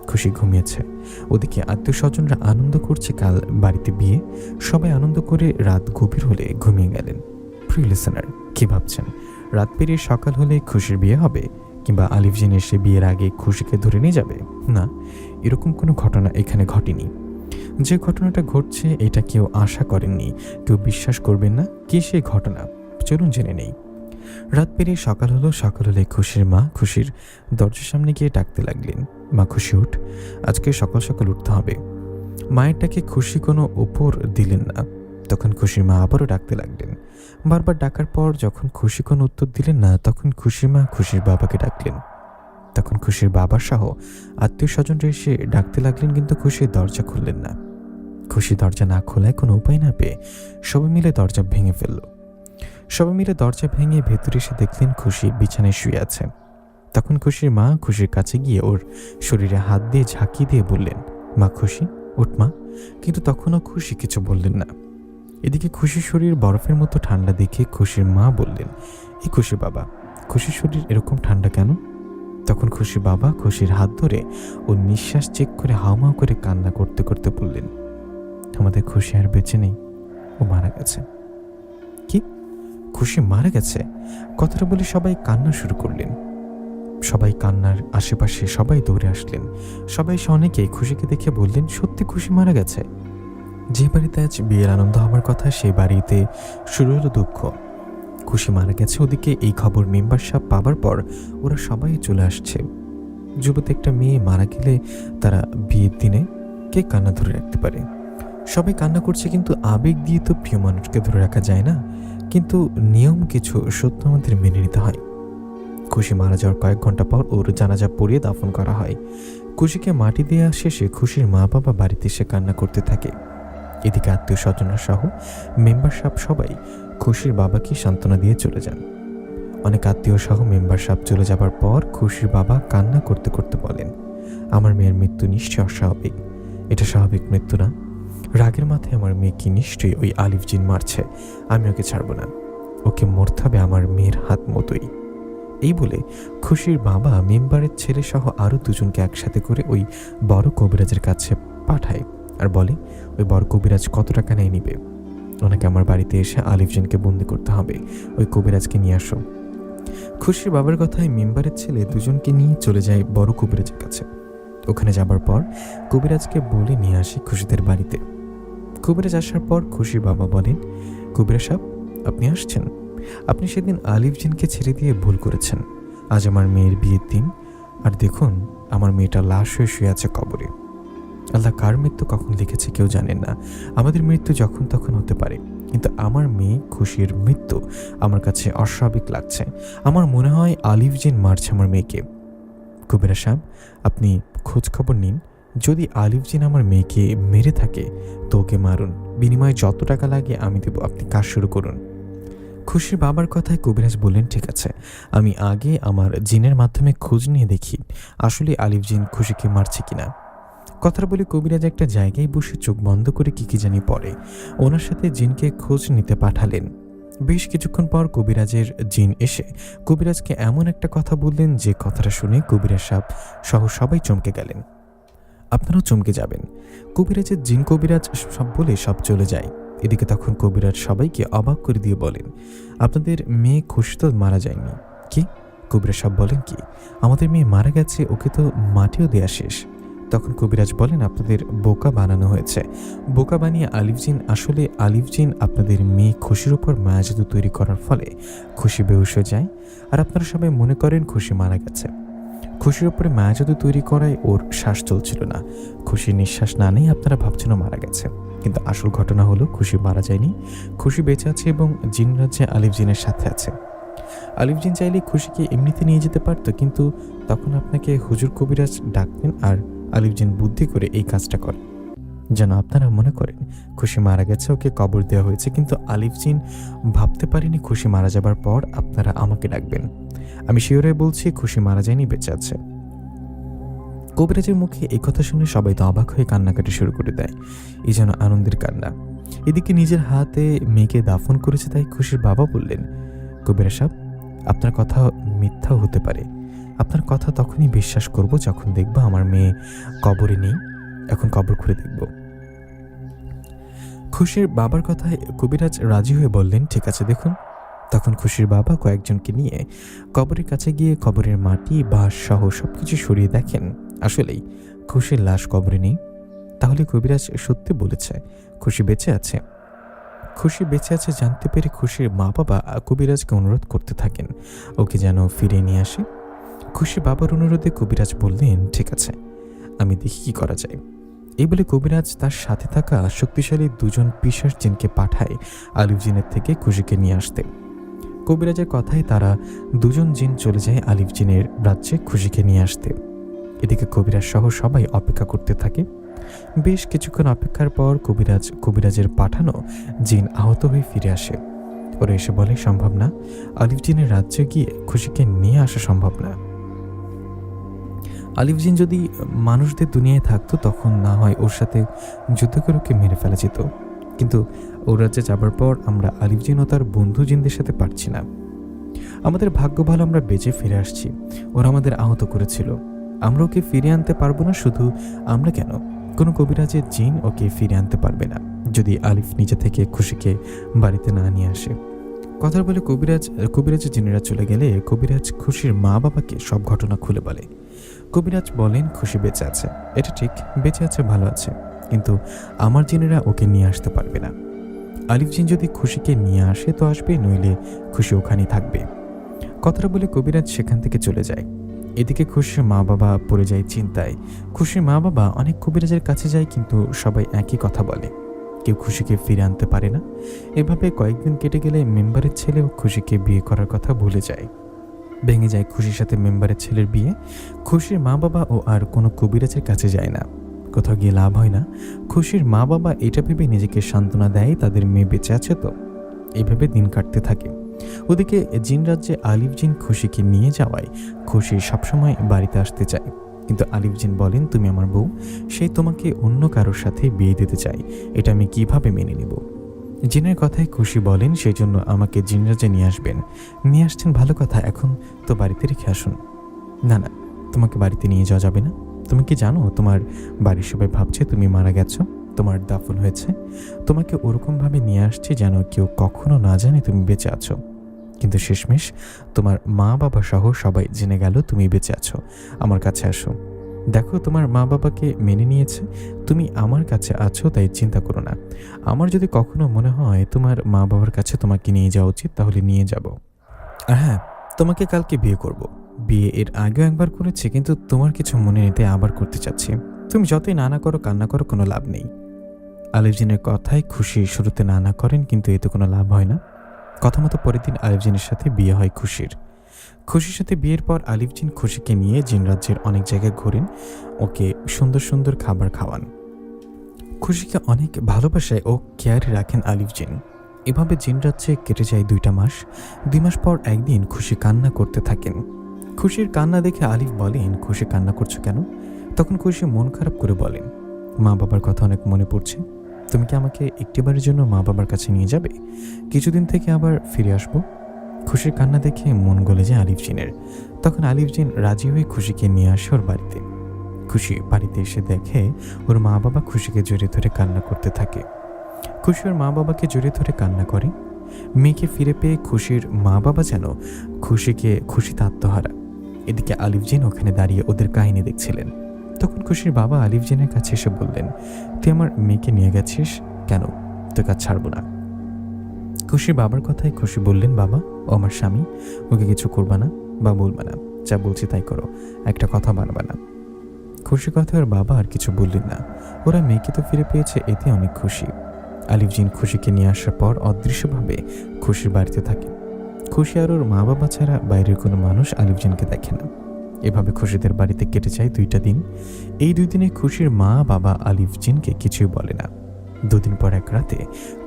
খুশি ঘুমিয়েছে। ওদিকে আত্মীয় স্বজনরা আনন্দ করছে কাল বাড়িতে বিয়ে। সবাই আনন্দ করে রাত গভীর হলে ঘুমিয়ে গেলেন। প্রিয় লিসেনার, কি ভাবছেন? রাত পেরিয়ে সকাল হলে খুশির বিয়ে হবে, কিংবা আলিফ জিন এসে বিয়ের আগে খুশিকে ধরে নিয়ে যাবে? না, এরকম কোনো ঘটনা এখানে ঘটেনি। যে ঘটনাটা ঘটছে এটা কেউ আশা করেননি, কেউ বিশ্বাস করবেন না। কি সেই ঘটনা? চলুন জেনে নেই। রাত পেরিয়ে সকাল হলো। সকাল হলে খুশির মা খুশির দরজার সামনে গিয়ে ডাকতে লাগলেন, মা খুশি উঠ, আজকে সকাল সকাল উঠতে হবে। মায়ের ডাকে খুশি কোনো উপর দিলেন না। তখন খুশির মা আবারও ডাকতে লাগলেন। বারবার ডাকার পর যখন খুশি কোনো উত্তর দিলেন না, তখন খুশির মা খুশির বাবাকে ডাকলেন। তখন খুশির বাবা সহ আত্মীয় স্বজনরা এসে ডাকতে লাগলেন, কিন্তু খুশি দরজা খুললেন না। খুশি দরজা না খোলায় কোনো উপায় না পেয়ে সবাই মিলে দরজা ভেঙে ফেলল। সবাই মিলে দরজা ভেঙে ভেতরে এসে দেখলেন খুশি বিছানায় শুয়ে আছে। তখন খুশির মা খুশির কাছে গিয়ে ওর শরীরে হাত দিয়ে ঝাঁকি দিয়ে বললেন, মা খুশি উঠ মা। কিন্তু তখনও খুশি কিছু বললেন না। এদিকে খুশির শরীর বরফের মতো ঠান্ডা দেখে খুশির মা বললেন, এই খুশি বাবা, খুশির শরীর এরকম ঠান্ডা কেন? তখন খুশির বাবা খুশির হাত ধরে ওর নিঃশ্বাস চেক করে হাউমাউ করে কান্না করতে করতে বললেন, আমাদের খুশি আর বেঁচে নেই, ও মারা গেছে। কি? খুশি মারা গেছে? কথাটা বলে সবাই কান্না শুরু করলেন। সবাই কান্নার আশেপাশে সবাই দৌড়ে আসলেন। সবাই এসে অনেকেই খুশিকে দেখে বললেন, সত্যি খুশি মারা গেছে। যে বাড়িতে আজ বিয়ের আনন্দ হওয়ার কথা সেই বাড়িতে শুরু হলো দুঃখ। খুশি মারা গেছে। ওদিকে এই খবর মেম্বার সাহেব পাবার পর ওরা সবাই চলে আসছে। যুবতী একটা মেয়ে মারা গেলে তারা বিয়ের দিনে কে কান্না ধরে রাখতে পারে? সবাই কান্না করছে, কিন্তু আবেগ দিয়ে তো প্রিয় মানুষকে ধরে রাখা যায় না। কিন্তু নিয়ম কিছু সত্য আমাদের মেনে নিতে হয়। খুশি মারা যাওয়ার কয়েক ঘন্টা পর ওর জানাজা পড়িয়ে দাফন করা হয়। খুশিকে মাটি দেওয়া শেষে খুশির মা বাবা বাড়িতে এসে কান্না করতে থাকে। এদিকে আত্মীয় স্বজনরা সহ মেম্বার সাহেব সবাই খুশির বাবাকে সান্ত্বনা দিয়ে চলে যান। অনেক আত্মীয় সহ মেম্বার সাহেব চলে যাবার পর খুশির বাবা কান্না করতে করতে বলেন, আমার মেয়ের মৃত্যু নিশ্চয়ই অস্বাভাবিক, এটা স্বাভাবিক মৃত্যু না। রাগের মাথায় আমার মেয়েকে নিশ্চয়ই ওই আলিফ জিন মারছে, আমি ওকে ছাড়ব না, ওকে মরতে হবে আমার মেয়ের হাত মতোই। এই বলে খুশির বাবা মেম্বারের ছেলে সহ আরও দুজনকে একসাথে করে ওই বড় কবিরাজের কাছে পাঠায় আর বলে, ওই বড় কবিরাজ কত টাকা নিয়ে নিবে, ওনাকে আমার বাড়িতে এসে আলিফ জিনকে বন্দি করতে হবে, ওই কবিরাজকে নিয়ে আসো। খুশির বাবার কথায় মেম্বারের ছেলে দুজনকে নিয়ে চলে যায় বড় কবিরাজের কাছে। ওখানে যাবার পর কবিরাজকে বলে নিয়ে আসে খুশিদের বাড়িতে। কবিরাজ আসার পর খুশির বাবা বলেন, কবিরাজ সাহেব আপনি আসছেন, আপনি সেদিন আলিফ জিনকে ছেড়ে দিয়ে ভুল করেছেন। আজ আমার মেয়ের বিয়ের দিন, আর দেখুন আমার মেয়েটা লাশ হয়ে শুয়ে আছে কবরে। আল্লাহ কার মৃত্যু কখন লিখেছে কেউ জানেন না, আমাদের মৃত্যু যখন তখন হতে পারে, কিন্তু আমার মেয়ে খুশির মৃত্যু আমার কাছে অস্বাভাবিক লাগছে। আমার মনে হয় আলিফ জিন মারছে আমার মেয়েকে। কবিরাজ সাহেব আপনি খোঁজ খবর নিন, যদি আলিফ জিন আমার মেয়েকে মেরে থাকে তো ওকে মারুন, বিনিময়ে যত টাকা লাগে আমি দেব, আপনি কাজ শুরু করুন। খুশির বাবার কথায় কবিরাজ বললেন, ঠিক আছে, আমি আগে আমার জিনের মাধ্যমে খোঁজ নিয়ে দেখি আসলে আলিফ জিন খুশিকে মারছে কিনা। কথাটা বলে কবিরাজ একটা জায়গায় বসে চোখ বন্ধ করে কি জানি পড়ে। ওনার সাথে জিনকে খোঁজ নিতে পাঠালেন। বেশ কিছুক্ষণ পর কবিরাজের জিন এসে কবিরাজকে এমন একটা কথা বললেন যে কথাটা শুনে কবিরাজ সাহেব সহ সবাই চমকে গেলেন। আপনারাও চমকে যাবেন। কবিরাজের জিন কবিরাজ সব বলে সব চলে যায়। এদিকে তখন কবিরাজ সবাইকে অবাক করে দিয়ে বলেন, আপনাদের মেয়ে খুশি তো মারা যায়নি? কি? কবিরাজ সাহেব বলেন, কি আমাদের মেয়ে মারা গেছে, ওকে তো মাটিও দেয়া শেষ। তখন কবিরাজ বলেন, আপনাদের বোকা বানানো হয়েছে, বোকা বানিয়ে আলিফ জিন, আসলে আলিফ জিন আপনাদের মেয়ে খুশির উপর মায়া জাদু তৈরি করার ফলে খুশি বেহুশ হয়ে যায়, আর আপনারা সবাই মনে করেন খুশি মারা গেছে। খুশির ওপরে মায়া জাদু তৈরি করায় ওর শ্বাস চলছিল না। খুশির নিঃশ্বাস না নেই আপনারা ভাবছেন ও মারা গেছে, কিন্তু আসল ঘটনা হলো খুশি মারা যায়নি। খুশি বেঁচে আছে এবং জিন রাজ্যে আলিফ জিনের সাথে আছে। আলিফ জিন চাইলে খুশিকে এমনিতে নিয়ে যেতে পারতো, কিন্তু তখন আপনাকে হুজুর কবিরাজ ডাকতেন আর আলিফ জিন বুদ্ধি করে এই কাজটা করে যেন আপনারা মনে করেন খুশি মারা গেছে, ওকে কবর দেওয়া হয়েছে। কিন্তু আলিফ জিন ভাবতে পারেনি খুশি মারা যাবার পর আপনারা আমাকে ডাকবেন। আমি শিওরে বলছি খুশি মারা যায়নি, বেঁচে আছে। কবিরাজের মুখে এই কথা শুনে সবাই তো অবাক হয়ে কান্নাকাটি শুরু করে দেয়, এই যেন আনন্দের কান্না। এদিকে নিজের হাতে মেয়েকে দাফন করেছে তাই খুশির বাবা বললেন, কবিরাজ সাহেব, আপনার কথা মিথ্যাও হতে পারে। আপনার কথা তখনই বিশ্বাস করব যখন দেখব আমার মেয়ে কবরে নেই। এখন কবর খুঁড়ে দেখব। খুশির বাবার কথায় কবিরাজ রাজি হয়ে বললেন, ঠিক আছে দেখুন। তখন খুশির বাবা কয়েকজনকে নিয়ে কবরের কাছে গিয়ে কবরের মাটি বাঁশ সহ সবকিছু সরিয়ে দেখেন আসলেই খুশির লাশ কবরে নেই। তাহলে কবিরাজ সত্যি বলেছে, খুশি বেঁচে আছে। খুশি বেঁচে আছে জানতে পেরে খুশির মা বাবা কবিরাজকে অনুরোধ করতে থাকেন ওকে যেন ফিরে নিয়ে আসে। খুশির বাবার অনুরোধে কবিরাজ বললেন, ঠিক আছে, আমি দেখি কি করা যায়। এই বলে কবিরাজ তার সাথে থাকা শক্তিশালী দুজন পিশাচ জিনকে পাঠায় আলিফ জিনের থেকে খুশিকে নিয়ে আসতে। কবিরাজের কথায় তারা দুজন জিন চলে যায় আলিফ জিনের রাজ্যে খুশিকে নিয়ে আসতে। এদিকে কবিরাজ সহ সবাই অপেক্ষা করতে থাকে। বেশ কিছুক্ষণ অপেক্ষার পর কবিরাজের পাঠানো জিন আহত হয়ে ফিরে আসে। ওরা এসে বলে, সম্ভব না, আলিফ জিনের রাজ্যে গিয়ে খুশিকে নিয়ে আসা সম্ভব না। আলিফ জিন যদি মানুষদের দুনিয়ায় থাকতো তখন না হয় ওর সাথে যুদ্ধ করে ওকে মেরে ফেলা যেত, কিন্তু ওর রাজ্যে যাবার পর আমরা আলিফ জিন ও তার বন্ধু জিনদের সাথে পারছি না। আমাদের ভাগ্য ভালো, আমরা বেঁচে ফিরে আসছি। ওরা আমাদের আহত করেছিল, আমরা ওকে ফিরে আনতে পারবো না। শুধু আমরা কেন, কোনো কবিরাজের জিন ওকে ফিরে আনতে পারবে না যদি আলিফ নিজে থেকে খুশিকে বাড়িতে না নিয়ে আসে। কথা বলে কবিরাজের জিনেরা চলে গেলে কবিরাজ খুশির মা বাবাকে সব ঘটনা খুলে বলে। কবিরাজ বলেন, খুশি বেঁচে আছে, এটা ঠিক, বেঁচে আছে, ভালো আছে, কিন্তু আমার জিনেরা ওকে নিয়ে আসতে পারবে না। আলিফ জিন যদি খুশিকে নিয়ে আসে তো আসবে, নইলে খুশি ওখানেই থাকবে। কথাটা বলে কবিরাজ সেখান থেকে চলে যায়। এদিকে খুশির মা বাবা পড়ে যায় চিন্তায়। খুশির মা বাবা অনেক কবিরাজের কাছে যায়, কিন্তু সবাই একই কথা বলে, কেউ খুশিকে ফিরে আনতে পারে না। এভাবে কয়েকদিন কেটে গেলে মেম্বারের ছেলেও খুশিকে বিয়ে করার কথা ভুলে যায়। ভেঙে যায় খুশির সাথে মেম্বারের ছেলের বিয়ে। খুশির মা বাবা ও আর কোনো কবিরাজের কাছে যায় না, কোথাও গিয়ে লাভ হয় না। খুশির মা বাবা এটা ভেবে নিজেকে সান্ত্বনা দেয় তাদের মেয়ে বেঁচে আছে তো। এইভাবে দিন কাটতে থাকে। ওদিকে জিন রাজ্যে আলিফ জিন খুশিকে নিয়ে যাওয়ায় খুশি সবসময় বাড়িতে আসতে চায়, কিন্তু আলিফ জিন বলেন, তুমি আমার বউ, সেই তোমাকে অন্য কারোর সাথে বিয়ে দিতে চাই, এটা আমি কিভাবে মেনে নেব। জিনের কথায় খুশি বলেন, সেই জন্য আমাকে জিন রাজ্যে নিয়ে আসবেন। নিয়ে আসছেন ভালো কথা, এখন তো বাড়িতে রেখে আসুন। না না, তোমাকে বাড়িতে নিয়ে যাওয়া যাবে না। তুমি কি জানো তোমার বাড়ির সবাই ভাবছে তুমি মারা গেছো, তোমার দাফন হয়েছে। তোমাকে ওরকমভাবে নিয়ে আসছি যেন কেউ কখনো না জানে তুমি বেঁচে আছো, কিন্তু শেষমেশ তোমার মা বাবা সহ সবাই জেনে গেল তুমি বেঁচে আছো। আমার কাছে আসো, দেখো তোমার মা বাবাকে মেনে নিয়েছে, তুমি আমার কাছে আছো, তাই চিন্তা করো না। আমার যদি কখনো মনে হয় তোমার মা বাবার কাছে তোমাকে নিয়ে যাওয়া উচিত তাহলে নিয়ে যাব। আর হ্যাঁ, তোমাকে কালকে বিয়ে করব। বিয়ে এর আগেও একবার করেছি, কিন্তু তোমার কিছু মনে নিতে আবার করতে চাচ্ছি। তুমি যতই নানা করো কান্না করো, কোনো লাভ নেই। আলিফ জিনের কথায় খুশি শুরুতে নানা করেন, কিন্তু এতে কোনো লাভ হয় না। কথা মতো পরের দিন আলিফ জিনের সাথে বিয়ে হয় খুশির। খুশির সাথে বিয়ের পর আলিফ জিন খুশিকে নিয়ে জিন রাজ্যের অনেক জায়গায় ঘোরেন, ওকে সুন্দর সুন্দর খাবার খাওয়ান। খুশিকে অনেক ভালোবাসায় ও কেয়ারে রাখেন আলিফ জিন। এভাবে জিন রাজ্যে কেটে যায় 2টা মাস। 2 মাস পর একদিন খুশি কান্না করতে থাকেন। খুশির কান্না দেখে আলিফ বলেন, খুশি কান্না করছো কেন? তখন খুশি মন খারাপ করে বলেন, মা বাবার কথা অনেক মনে পড়ছে। তুমি কি আমাকে একটিবারের জন্য মা বাবার কাছে নিয়ে যাবে? কিছুদিন থেকে আবার ফিরে আসবো। খুশির কান্না দেখে মন গলে যায় আলিফ জিনের। তখন আলিফ জিন রাজি হয়ে খুশিকে নিয়ে আসে ওর বাড়িতে। খুশি বাড়িতে এসে দেখে ওর মা বাবা খুশিকে জড়িয়ে ধরে কান্না করতে থাকে। খুশি ওর মা বাবাকে জড়িয়ে ধরে কান্না করে। মেয়েকে ফিরে পেয়ে খুশির মা বাবা যেন খুশিতে আত্মহারা। এদিকে আলিফ জিন ওখানে দাঁড়িয়ে ওদের কাহিনী দেখছিলেন। তখন খুশির বাবা আলিফ জিনের কাছে এসে বললেন, তুই আমার মেয়েকে নিয়ে গেছিস কেন? তোর কাজ ছাড়বো না। খুশির বাবার কথায় খুশি বললেন, বাবা, ও আমার স্বামী, ওকে কিছু করবা না বা বলবা না, যা বলছি তাই করো, একটা কথা বাড়বে না। খুশির কথা ওর বাবা আর কিছু বললেন না। ওরা মেয়েকে তো ফিরে পেয়েছে, এতে অনেক খুশি। আলিফ জিন খুশিকে নিয়ে আসার পর অদৃশ্যভাবে খুশির বাড়িতে থাকে। খুশি আর ওর মা বাবা ছাড়া বাইরের কোনো মানুষ আলিফ জিনকে দেখে না। এভাবে খুশিদের বাড়িতে কেটে যায় 2টা দিন। এই 2 দিনে খুশির মা বাবা আলিফ জিনকে কিছুই বলে না। 2 দিন পর এক রাতে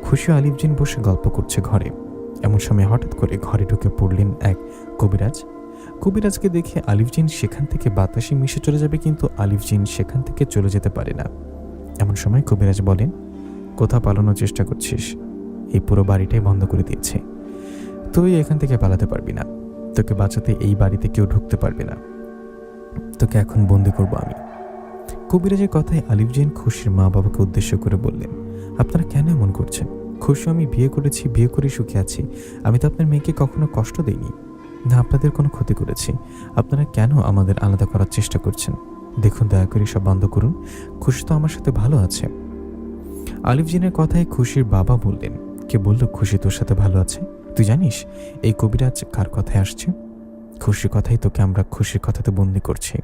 খুশি ও আলিফ জিন বসে গল্প করছে ঘরে। এমন সময় হঠাৎ করে ঘরে ঢুকে পড়লেন এক কবিরাজ। কবিরাজকে দেখে আলিফ জিন সেখান থেকে বাতাসে মিশে চলে যাবে, কিন্তু আলিফ জিন সেখান থেকে চলে যেতে পারে না। এমন সময় কবিরাজ বলেন, কোথাও পালানোর চেষ্টা করছিস? এই পুরো বাড়িটাই বন্ধ করে দিয়েছে, তুই এখান থেকে পালাতে পারবি না। তোকে বাঁচাতে এই বাড়িতে কেউ ঢুকতে পারবে না। তোকে এখন বন্দি করবো আমি। কবিরাজের কথায় আলিফ জিন খুশির মা বাবাকে উদ্দেশ্য করে বললেন, আপনারা কেন এমন করছেন? খুশি আমি বিয়ে করেছি, বিয়ে করে সুখে আছি। আমি তো আপনার মেয়েকে কখনো কষ্ট দেইনি, না আপনাদের কোনো ক্ষতি করেছি। আপনারা কেন আমাদের আলাদা করার চেষ্টা করছেন? দেখুন, দয়া করে সব বন্ধ করুন। খুশি তো আমার সাথে ভালো আছে। আলিফ জিনের কথায় খুশির বাবা বললেন, কে বলল খুশি তোর সাথে ভালো আছে? তুই জানিস এই কবিরাজ কার কথায় আসছে? খুশির কথাই তোকে আমরা খুশির কথাতে বন্দি করছি।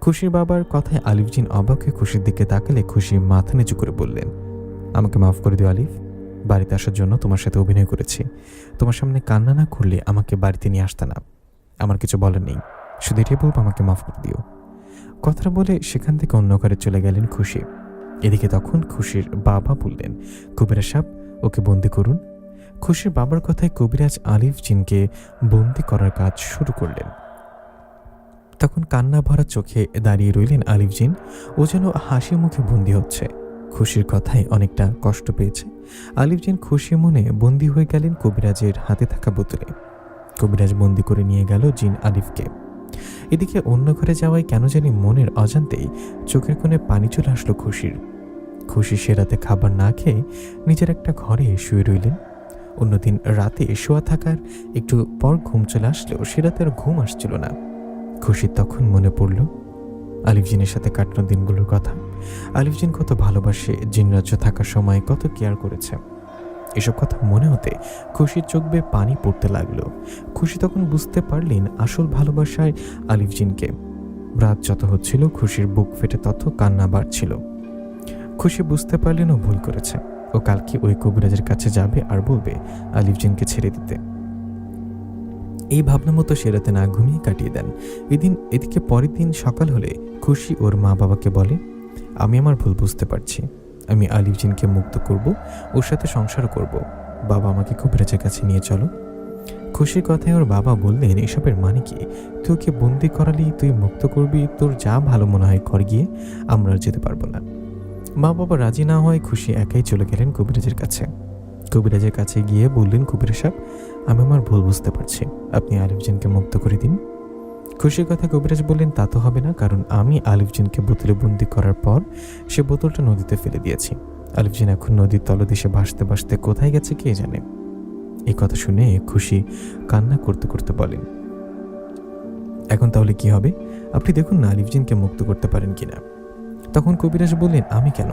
খুশির বাবার কথায় আলিফ জিন অবাক হয়ে খুশির দিকে তাকালে খুশি মাথা নিচু করে বললেন, আমাকে মাফ করে দিও আলিফ। বাড়িতে আসার জন্য তোমার সাথে অভিনয় করেছি। তোমার সামনে কান্না না করলে আমাকে বাড়িতে নিয়ে আসতে না। আমার কিছু বলার নেই, শুধু এটাই বলবো আমাকে মাফ করে দিও। কথাটা বলে সেখান থেকে অন্য ঘরে চলে গেলেন খুশি। এদিকে তখন খুশির বাবা বললেন, কবিরাজ সাহেব ওকে বন্দি করুন। খুশির বাবার কথায় কবিরাজ আলিফ জিনকে বন্দি করার কাজ শুরু করলেন। তখন কান্না ভরা চোখে দাঁড়িয়ে রইলেন আলিফ জিন। ও যেন হাসি মুখে বন্দি হচ্ছে। খুশির কথায় অনেকটা কষ্ট পেয়েছে। আলিফ জিন খুশি মনে বন্দি হয়ে গেলেন কবিরাজের হাতে থাকা বোতলে। কবিরাজ বন্দি করে নিয়ে গেল জিন আলিফকে। এদিকে অন্য ঘরে যাওয়ায় কেন জানি মনের অজান্তেই চোখের কোণে পানি চলে আসলো খুশির। খুশি সে রাতে খাবার না খেয়ে নিজের একটা ঘরে শুয়ে রইলেন। অন্যদিন রাতে শোয়া থাকার একটু পর ঘুম চলে আসলেও সে রাতে আর ঘুম আসছিল না। খুশির তখন মনে পড়ল আলিফ জিনের সাথে কাটানো দিনগুলোর কথা। আলিফ জিন কত ভালোবাসে, জিন রাজ্য থাকার সময় কত কেয়ার করেছে। এসব কথা মনে হতে খুশির চোখ বেয়ে পানি পড়তে লাগলো। খুশি তখন বুঝতে পারলেন আসল ভালোবাসায় আলিফ জিনকে। রাত যত হচ্ছিল খুশির বুক ফেটে তত কান্না বাড়ছিল। খুশি বুঝতে পারলেন ও ভুল করেছে। ও কালকে ওই কবিরাজের কাছে যাবে আর বলবে আলিফ জিনকে ছেড়ে দিতে। এই ভাবনা মতো সে রাতে না ঘুমিয়ে কাটিয়ে দেন। এদিকে পরের দিন সকাল হলে খুশি ওর মা বাবাকে বলে, আমি আমার ভুল বুঝতে পারছি। আমি আলিফ জিনকে মুক্ত করব, ওর সাথে সংসারও করব। বাবা আমাকে কবিরাজের কাছে নিয়ে চলো। খুশির কথায় ওর বাবা বললেন, এসবের মানে কি? তুই ওকে বন্দি করালি, তুই মুক্ত করবি, তোর যা ভালো মনে হয় কর গিয়ে, আমরা আর যেতে পারবো না। মা বাবা রাজি না হয় খুশি একাই চলে গেলেন কবিরাজের কাছে। কবিরাজের কাছে গিয়ে বললেন, কবিরাজ সাহেব আমি আমার ভুল বুঝতে পারছি, আপনি আলিফ জিনকে মুক্ত করে দিন। খুশির কথা কবিরাজ বললেন, তা তো হবে না, কারণ আমি আলিফ জিনকে বোতলে বন্দি করার পর সে বোতলটা নদীতে ফেলে দিয়েছি। আলিফ জিন এখন নদীর তলদেশে ভাসতে ভাসতে কোথায় গেছে কে জানে। এই কথা শুনে খুশি কান্না করতে করতে বলেন, এখন তাহলে কি হবে? আপনি দেখুন না আলিফ জিনকে মুক্ত করতে পারেন কিনা। তখন কবিরাজ বললেন, আমি কেন?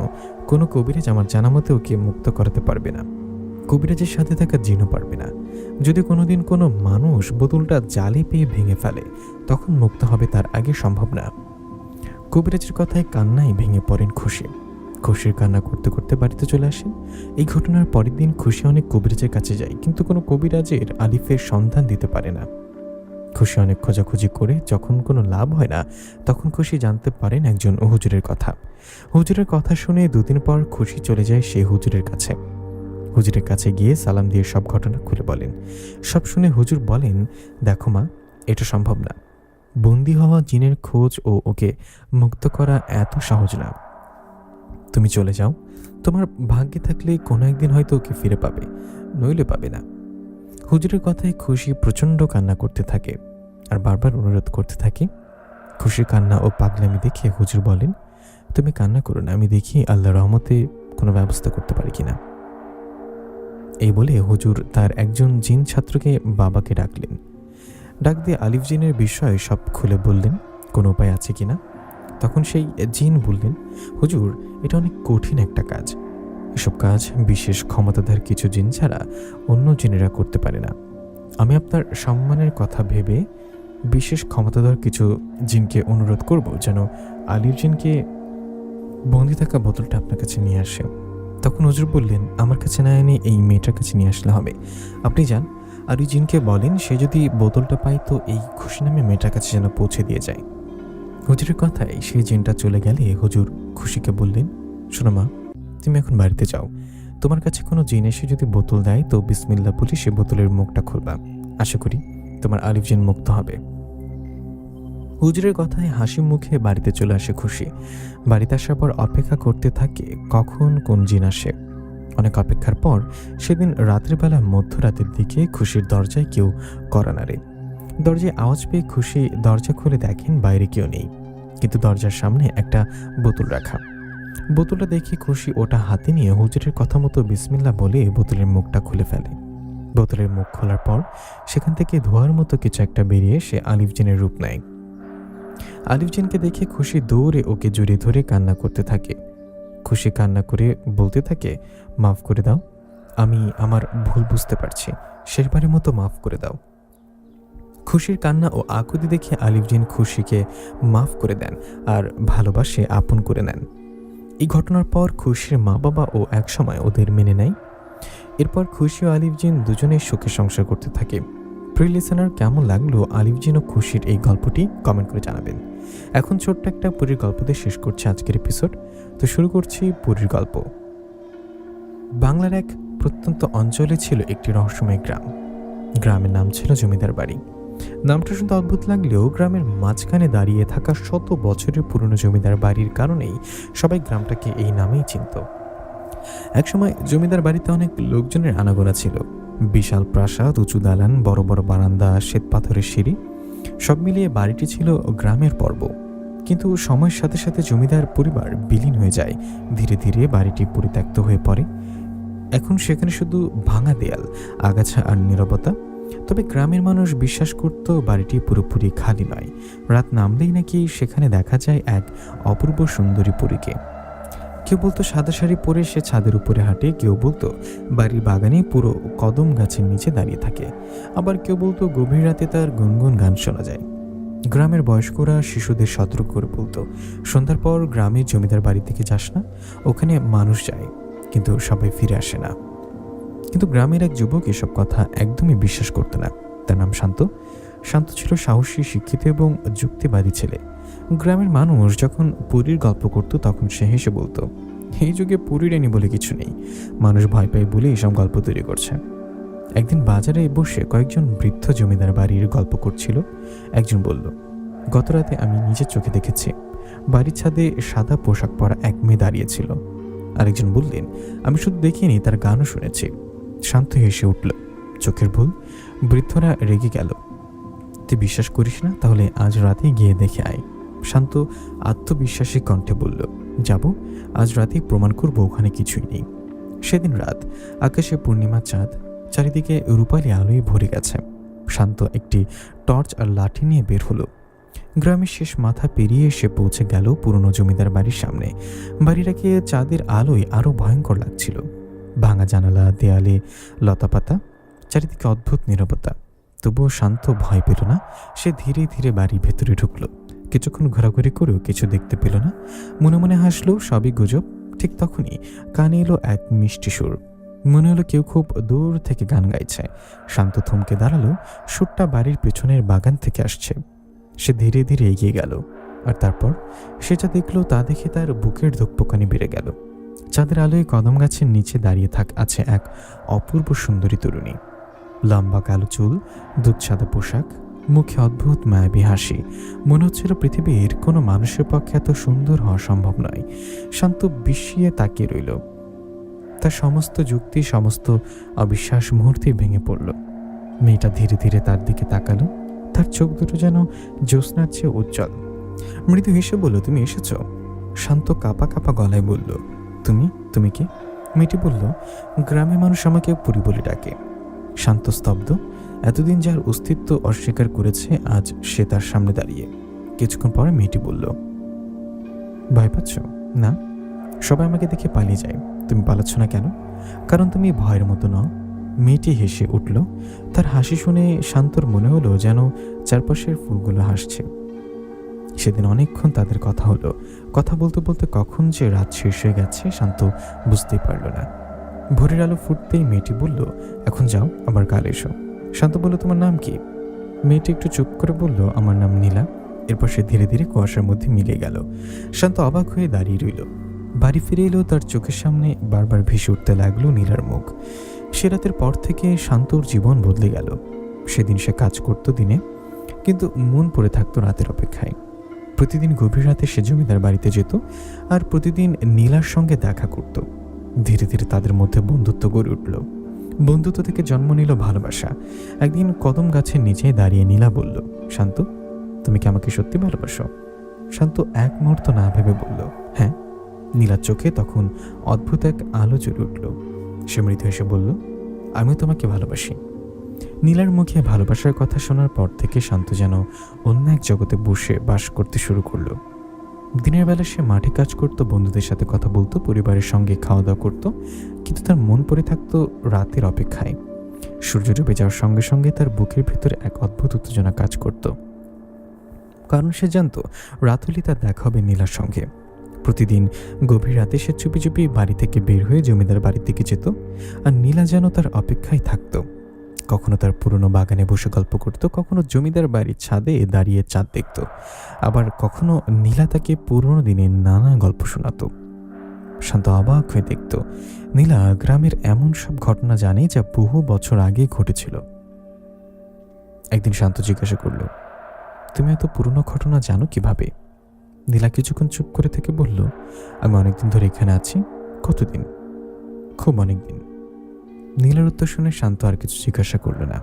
কোনো কবিরাজ আমার জানা মতে ওকে মুক্ত করাতে পারবে না। কবিরাজের সাথে থাকা জিনও পারবে না। যদি কোনোদিন কোনো মানুষ বোতলটা জালে পেয়ে ভেঙে ফেলে তখন মুক্ত হবে, তার আগে সম্ভব না। কবিরাজের কথায় কান্নায় ভেঙে পড়েন খুশি। খুশির কান্না করতে করতে বাড়িতে চলে আসেন। এই ঘটনার পরের দিন খুশি অনেক কবিরাজের কাছে যায়, কিন্তু কোনো কবিরাজের আলিফের সন্ধান দিতে পারে না। খুশি অনেক খোঁজাখুঁজি করে যখন কোনো লাভ হয় না তখন খুশি জানতে পারেন একজন হুজুরের কথা। হুজুরের কথা শুনে 2 দিন পর খুশি চলে যায় সেই হুজুরের কাছে। হুজুরের কাছে গিয়ে সালাম দিয়ে সব ঘটনা খুলে বলেন। সব শুনে হুজুর বলেন, দেখো মা, এটা সম্ভব না। বন্দি হওয়া জিনের খোঁজ ও ওকে মুক্ত করা এত সহজ না। তুমি চলে যাও, তোমার ভাগ্যে থাকলে কোনো একদিন হয়তো ওকে ফিরে পাবে, নইলে পাবে না। হুজুরের কথায় খুশি প্রচণ্ড কান্না করতে থাকে আর বারবার অনুরোধ করতে থাকে। খুশির কান্না ও পাগলামি দেখে হুজুর বলেন, তুমি কান্না করো না, আমি দেখি আল্লাহর রহমতে কোনো ব্যবস্থা করতে পারি কিনা। এই বলে হুজুর তার একজন জিন ছাত্রকে বাবাকে ডাকলেন। ডাক দিয়ে আলিফ জিনের বিষয়ে সব খুলে বললেন, কোনো উপায় আছে কিনা। তখন সেই জিন বললেন, হুজুর এটা অনেক কঠিন একটা কাজ। এসব কাজ বিশেষ ক্ষমতাধর কিছু জিন ছাড়া অন্য জিনেরা করতে পারে না। আমি আপনার সম্মানের কথা ভেবে বিশেষ ক্ষমতাধর কিছু জিনকে অনুরোধ করব যেন আলীর জিনকে বন্দি থাকা বোতলটা আপনার কাছে নিয়ে আসে। তখন হুজুর বললেন, আমার কাছে না এনে এই মেয়েটার কাছে নিয়ে আসলে হবে। আপনি যান, আর ওই জিনকে বলেন সে যদি বোতলটা পায় তো এই খুশি নামে মেয়েটার কাছে যেন পৌঁছে দিয়ে যায়। হুজুরের কথায় সেই জিনটা চলে গেলে হুজুর খুশিকে বললেন, শোনো মা, তুমি এখন বাড়িতে যাও। তোমার কাছে কোনো জিন এসে যদি বোতল দেয় তো বিসমিল্লাহ বলে সে বোতলের মুখটা খুলবা। আশা করি তোমার আলিফ জিন মুক্ত হবে। হুজুরের কথায় হাসি মুখে বাড়িতে চলে আসে খুশি। বাড়িতে আসার পর অপেক্ষা করতে থাকে কখন কোন জিন আসে। অনেক অপেক্ষার পর সেদিন রাতের বেলা মধ্যরাতের দিকে খুশির দরজায় কেউ কড়া নাড়ে। দরজায় আওয়াজ পেয়ে খুশি দরজা খুলে দেখেন বাইরে কেউ নেই, কিন্তু দরজার সামনে একটা বোতল রাখা। বোতলটা দেখে খুশি ওটা হাতে নিয়ে হুজুরের কথা মতো বিসমিল্লাহ বলে বোতলের মুখটা খুলে ফেলে। বোতলের মুখ খোলার পর সেখান থেকে ধোঁয়ার মতো কিছু একটা বেরিয়ে সে আলিফ জিনের রূপ নেয়। আলিফ জিনকে দেখে খুশি দৌড়ে ওকে জড়িয়ে ধরে কান্না করতে থাকে। খুশি কান্না করে বলতে থাকে, মাফ করে দাও, আমি আমার ভুল বুঝতে পারছি, শেষবারের মতো মাফ করে দাও। খুশির কান্না ও আকুতি দেখে আলিফ জিন খুশিকে মাফ করে দেন আর ভালোবাসে আপন করে নেন। এই ঘটনার পর খুশির মা বাবা ও একসময় ওদের মেনে নেয়। এরপর খুশি ও আলিফ জিন দুজনেই সুখে সংসার করতে থাকে। প্রিয় লিসেনার, কেমন লাগলো আলিফ জিন ও খুশির এই গল্পটি কমেন্ট করে জানাবেন। এখন ছোট্ট একটা পুরীর গল্প দিয়ে শেষ করছি আজকের এপিসোড। তো শুরু করছি পুরীর গল্প। বাংলার এক প্রত্যন্ত অঞ্চলে ছিল একটি রহস্যময় গ্রাম। গ্রামের নাম ছিল জমিদার বাড়ি। নামটা শুনতে অদ্ভুত লাগলেও গ্রামের মাঝখানে দাঁড়িয়ে থাকা শত বছরের পুরনো জমিদার বাড়ির কারণেই সবাই গ্রামটাকে এই নামেই চিনত। একসময় জমিদার বাড়িতে অনেক লোকজনের আনাগোনা ছিল। বিশাল প্রাসাদ, উঁচু দালান, বড় বড় বারান্দা, শ্বেত পাথরের সিঁড়ি, সব মিলিয়ে বাড়িটি ছিল গ্রামের পর্ব। কিন্তু সময়ের সাথে সাথে জমিদার পরিবার বিলীন হয়ে যায়। ধীরে ধীরে বাড়িটি পরিত্যক্ত হয়ে পড়ে। এখন সেখানে শুধু ভাঙা দেয়াল, আগাছা আর নীরবতা। তবে গ্রামের মানুষ বিশ্বাস করত বাড়িটি পুরোপুরি খালি নয়। রাত নামলেই নাকি সেখানে দেখা যায় এক অপূর্ব সুন্দরী পরীকে। কেউ বলতো সাদা শাড়ি পরে সে ছাদের উপরে হাঁটে, কেউ বলতো বাড়ির বাগানে পুরো কদম গাছের নিচে দাঁড়িয়ে থাকে, আবার কেউ বলতো গভীর রাতে তার গুনগুন গান শোনা যায়। গ্রামের বয়স্করা শিশুদের সতর্ক করে বলতো, সন্ধ্যার পর গ্রামের জমিদার বাড়ি থেকে যাস না, ওখানে মানুষ যায় কিন্তু সবাই ফিরে আসে না। কিন্তু গ্রামের এক যুবক এসব কথা একদমই বিশ্বাস করত না। তার নাম শান্ত। শান্ত ছিল সাহসী, শিক্ষিত এবং যুক্তিবাদী ছেলে। গ্রামের মানুষ যখন পুরীর গল্প করত তখন সে হেসে বলতো, এই যুগে পুরী রানী বলে কিছু নেই, মানুষ ভয় পায় বলে এইসব গল্প তৈরি করছে। একদিন বাজারে বসে কয়েকজন বৃদ্ধ জমিদার বাড়ির গল্প করছিল। একজন বলল, গত রাতে আমি নিজের চোখে দেখেছি, বাড়ির ছাদে সাদা পোশাক পরা এক মেয়ে দাঁড়িয়েছিল। আরেকজন বললেন, আমি শুধু দেখিনি, তার গানও শুনেছি। শান্ত হেসে উঠল, চোখের ভুল। বৃদ্ধরা রেগে গেল, তুই বিশ্বাস করিস না? তাহলে আজ রাতেই গিয়ে দেখে আয়। শান্ত আত্মবিশ্বাসী কণ্ঠে বলল, যাব, আজ রাতেই প্রমাণ করব ওখানে কিছুই নেই। সেদিন রাত, আকাশে পূর্ণিমা চাঁদ, চারিদিকে রূপালি আলোয় ভরে গেছে। শান্ত একটি টর্চ আর লাঠি নিয়ে বের হলো। গ্রামের শেষ মাথা পেরিয়ে এসে পৌঁছে গেল পুরনো জমিদার বাড়ির সামনে। বাড়িটাকে চাঁদের আলোয় আরো ভয়ঙ্কর লাগছিল। ভাঙা জানালা, দেয়ালে লতাপাতা, চারিদিকে অদ্ভুত নীরবতা। তবুও শান্ত ভয় পেল না। সে ধীরে ধীরে বাড়ির ভেতরে ঢুকলো। কিছুক্ষণ ঘোরাঘুরি করেও কিছু দেখতে পেল না। মনে মনে হাসলো, সবই গুজব। ঠিক তখনই কানে এলো এক মিষ্টি সুর। মনে হলো কেউ খুব দূর থেকে গান গাইছে। শান্ত থমকে দাঁড়ালো। সুরটা বাড়ির পেছনের বাগান থেকে আসছে। সে ধীরে ধীরে এগিয়ে গেল, আর তারপর সে যা দেখলো তা দেখে তার বুকের ধুকপুকানি বেড়ে গেল। চাঁদের আলোয় কদম গাছের নিচে দাঁড়িয়ে আছে এক অপূর্ব সুন্দরী তরুণী। লম্বা কালো চুল, দুধ সাদা পোশাক, মুখে অদ্ভুত মায়াবী হাসি। মনে হচ্ছিল পৃথিবীর কোনো মানুষের পক্ষে এত সুন্দর হওয়া সম্ভব নয়। শান্ত বিস্মিয়ে তাকিয়ে রইল। তার সমস্ত যুক্তি, সমস্ত অবিশ্বাস মুহূর্তে ভেঙে পড়ল। মেয়েটা ধীরে ধীরে তার দিকে তাকালো। তার চোখ দুটো যেন জ্যোৎস্নার চেয়ে উজ্জ্বল। মৃদু হেসে বলল, তুমি এসেছ? শান্ত কাঁপা কাঁপা গলায় বলল, তুমি কে? মেয়েটি বলল, গ্রামের মানুষ আমাকে পুরী বলে ডাকে। শান্ত স্তব্ধ। এতদিন যার অস্তিত্ব অস্বীকার করেছে, আজ সে তার সামনে দাঁড়িয়ে। কিছুক্ষণ পরে মেয়েটি বলল, ভয় পাচ্ছ? না, সবাই আমাকে দেখে পালিয়ে যায়। তুমি পালাচ্ছ না কেন? কারণ তুমি ভয়ের মতো নও। মেয়েটি হেসে উঠল। তার হাসি শুনে শান্তর মনে হলো যেন চারপাশের ফুলগুলো হাসছে। সেদিন অনেকক্ষণ তাদের কথা হলো। কথা বলতে বলতে কখন যে রাত শেষ হয়ে গেছে শান্ত বুঝতেই পারল না। ভোরের আলো ফুটতেই মেয়েটি বলল, এখন যাও, আবার কাল এসো। শান্ত বলল, তোমার নাম কি? মেয়েটি একটু চুপ করে বলল, আমার নাম নীলা। এরপর সে ধীরে ধীরে কুয়াশার মধ্যে মিলে গেল। শান্ত অবাক হয়ে দাঁড়িয়ে রইল। বাড়ি ফিরে এলেও তার চোখের সামনে বারবার ভেসে উঠতে লাগলো নীলার মুখ। সে রাতের পর থেকে শান্তর জীবন বদলে গেল। সেদিন সে কাজ করত দিনে, কিন্তু মন পড়ে থাকতো রাতের অপেক্ষায়। প্রতিদিন গভীর রাতে সে জমিদার বাড়িতে যেত আর প্রতিদিন নীলার সঙ্গে দেখা করত। ধীরে ধীরে তাদের মধ্যে বন্ধুত্ব গড়ে উঠল। বন্ধুত্ব থেকে জন্ম নিল ভালোবাসা। একদিন কদম গাছের নিচে দাঁড়িয়ে নীলা বলল, শান্ত, তুমি কি আমাকে সত্যি ভালোবাসো? শান্ত এক মুহূর্ত না ভেবে বলল, হ্যাঁ। নীলার চোখে তখন অদ্ভুত এক আলো জ্বলে উঠল। সে মৃদু হেসে বলল, আমিও তোমাকে ভালোবাসি। নীলার মুখে ভালোবাসার কথা শোনার পর থেকে শান্ত যেন অন্য এক জগতে বসে বাস করতে শুরু করলো। দিনের বেলা সে মাঠে কাজ করত, বন্ধুদের সাথে কথা বলতো, পরিবারের সঙ্গে খাওয়া দাওয়া করতো, কিন্তু তার মন পড়ে থাকতো রাতের অপেক্ষায়। সূর্য ডুবে যাওয়ার সঙ্গে সঙ্গে তার বুকের ভেতরে এক অদ্ভুত উত্তেজনা কাজ করত, কারণ সে জানতো রাত হলে তার দেখা হবে নীলার সঙ্গে। প্রতিদিন গভীর রাতে সে চুপি চুপি বাড়ি থেকে বের হয়ে জমিদার বাড়ির দিকে যেত, আর নীলা যেন তার অপেক্ষায় থাকতো। কখনো তার পুরনো বাগানে বসে গল্প করত, কখনো জমিদার বাড়ির ছাদে দাঁড়িয়ে চাঁদ দেখত, আবার কখনো নীলা তাকে পুরনো দিনের নানা গল্প শোনাতো। শান্ত অবাক হয়ে দেখত নীলা গ্রামের এমন সব ঘটনা জানে যা বহু বছর আগে ঘটেছিল। একদিন শান্ত জিজ্ঞাসা করল, তুমি এত পুরনো ঘটনা জানো কিভাবে? নীলা কিছুক্ষণ চুপ করে থেকে বলল, আমি অনেকদিন ধরে এখানে আছি। কতদিন? খুব অনেকদিন। নীলার উত্তর শুনে শান্ত আর কিছু জিজ্ঞাসা করল না।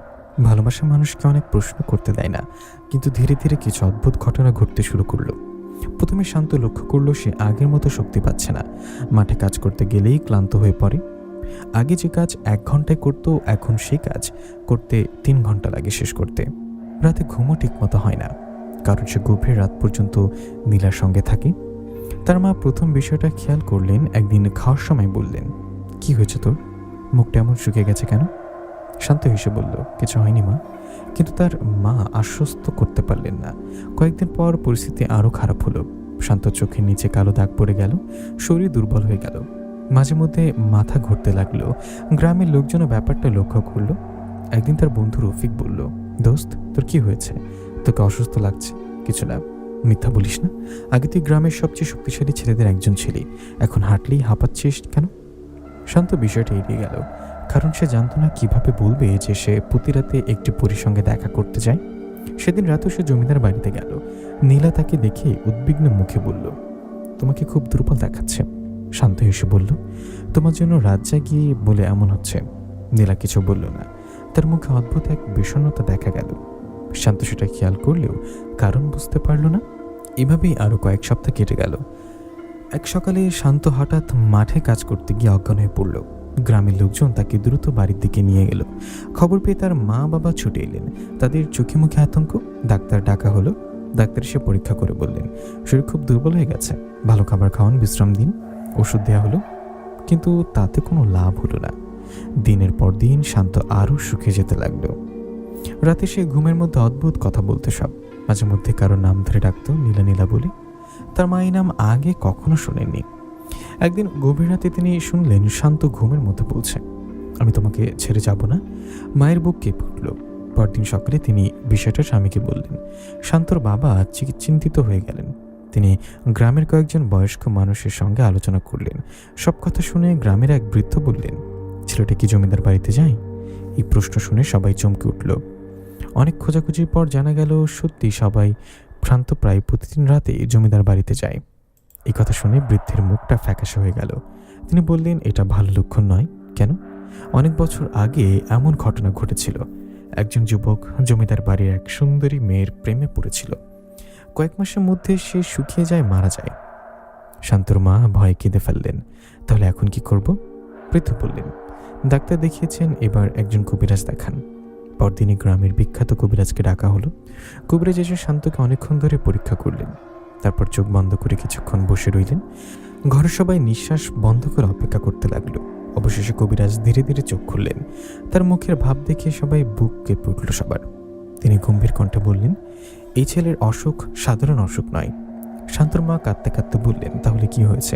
ভালোবাসা মানুষকে অনেক প্রশ্ন করতে দেয় না, কিন্তু ধীরে ধীরে কিছু অদ্ভুত ঘটনা ঘটতে শুরু করলো। প্রথমে শান্ত লক্ষ্য করলো সে আগের মতো শক্তি পাচ্ছে না। মাঠে কাজ করতে গেলেই ক্লান্ত হয়ে পড়ে। আগে যে কাজ 1 ঘন্টায় করত, এখন সেই কাজ করতে 3 ঘন্টা লাগে শেষ করতে। রাতে ঘুমও ঠিক মতো হয় না, কারণ সে গভীর রাত পর্যন্ত নীলার সঙ্গে থাকে। তার মা প্রথম বিষয়টা খেয়াল করলেন। একদিন খাওয়ার সময় বললেন, কি হয়েছে তোর? মুখটা এমন শুকিয়ে গেছে কেন? শান্ত হেসে বলল, কিছু হয়নি মা। কিন্তু তার মা আশ্বস্ত করতে পারলেন না। কয়েকদিন পর পরিস্থিতি আরও খারাপ হলো। শান্ত চোখের নিচে কালো দাগ পড়ে গেল, শরীর দুর্বল হয়ে গেল, মাঝে মধ্যে মাথা ঘুরতে লাগলো। গ্রামের লোকজনও ব্যাপারটা লক্ষ্য করলো। একদিন তার বন্ধু রফিক বলল, দোস্ত, তোর কি হয়েছে? তোকে অসুস্থ লাগছে? কিছু না, মিথ্যা বলিস না। আগে তুই গ্রামের সবচেয়ে শক্তিশালী ছেলেদের একজন ছিলি, এখন হাঁটলেই হাঁপাচ্ছিস কেন? শান্ত বিষয়টা এড়িয়ে গেল, কারণ সে জানত না কিভাবে বলবে যে সে প্রতি রাতে একটি পরীর সঙ্গে দেখা করতে যায়। সেদিন রাতেও সে জমিদার বাড়িতে গেল। নীলা তাকে দেখে উদ্বিগ্ন মুখে বলল, তোমাকে খুব দুর্বল দেখাচ্ছে। শান্ত হেসে বলল, তোমার জন্য রাত জাগিয়ে বলে এমন হচ্ছে। নীলা কিছু বলল না, তার মুখে অদ্ভুত এক বিষণ্ণতা দেখা গেল। শান্ত সেটা খেয়াল করলেও কারণ বুঝতে পারল না। এভাবেই আরও কয়েক সপ্তাহ কেটে গেল। এক সকালে শান্ত হঠাৎ মাঠে কাজ করতে গিয়ে অজ্ঞান হয়ে পড়ল। গ্রামের লোকজন তাকে দ্রুত বাড়ির দিকে নিয়ে গেল। খবর পেয়ে তার মা বাবা ছুটে এলেন। তাদের চোখে মুখে আতঙ্ক। ডাক্তার ডাকা হলো। ডাক্তার এসে পরীক্ষা করে বললেন, শরীর খুব দুর্বল হয়ে গেছে, ভালো খাবার খাওয়ান, বিশ্রাম দিন। ওষুধ দেওয়া হলো, কিন্তু তাতে কোনো লাভ হলো না। দিনের পর দিন শান্ত আরও শুকিয়ে যেতে লাগলো। রাতে সে ঘুমের মধ্যে অদ্ভুত কথা বলতে, সব মাঝে মধ্যে কারো নাম ধরে ডাকতো, নীলা নীলা বলে। তার মা এই নাম আগে কখনো শোনেননি। একদিন গভীর রাতে তিনি শুনলেন শান্ত ঘুমের মধ্যে বলছে, আমি তোমাকে ছেড়ে যাব না। মায়ের বুক কেঁপে উঠল। পরদিন সকালে তিনি বিষয়টা স্বামীকে বললেন। শান্তর বাবা চিন্তিত হয়ে গেলেন। তিনি গ্রামের কয়েকজন বয়স্ক মানুষের সঙ্গে আলোচনা করলেন। সব কথা শুনে গ্রামের এক বৃদ্ধ বললেন, ছেলেটা কি জমিদার বাড়িতে যায়? এই প্রশ্ন শুনে সবাই চমকে উঠল। অনেক খোঁজাখুঁজির পর জানা গেল সত্যি সবাই ভ্রান্ত প্রায় প্রতিদিন রাতে জমিদার বাড়িতে যায়। এই কথা শুনে বৃদ্ধের মুখটা ফ্যাকাশে হয়ে গেল। তিনি বললেন, এটা ভালো লক্ষণ নয়। কেন? অনেক বছর আগে এমন ঘটনা ঘটেছিল। একজন যুবক জমিদার বাড়ির এক সুন্দরী মেয়ের প্রেমে পড়েছিল। কয়েক মাসের মধ্যে সে শুকিয়ে যায়, মারা যায়। শান্তর মা ভয়ে কেঁদে ফেললেন। তাহলে এখন কি করব? বৃদ্ধ বললেন, ডাক্তার দেখিয়েছেন, এবার একজন কবিরাজ দেখান। পরদিনই গ্রামের বিখ্যাত কবিরাজকে ডাকা হলো। কবিরাজ এসে শান্তকে অনেকক্ষণ ধরে পরীক্ষা করলেন। তারপর চোখ বন্ধ করে কিছুক্ষণ বসে রইলেন। ঘরের সবাই নিঃশ্বাস বন্ধ করে অপেক্ষা করতে লাগলো। অবশেষে কবিরাজ ধীরে ধীরে চোখ খুললেন। তার মুখের ভাব দেখে সবাই বুক কেঁপে উঠল সবার। তিনি গম্ভীর কণ্ঠে বললেন, এই ছেলের অসুখ সাধারণ অসুখ নয়। শান্তর মা কাঁদতে কাঁদতে বললেন, তাহলে কি হয়েছে?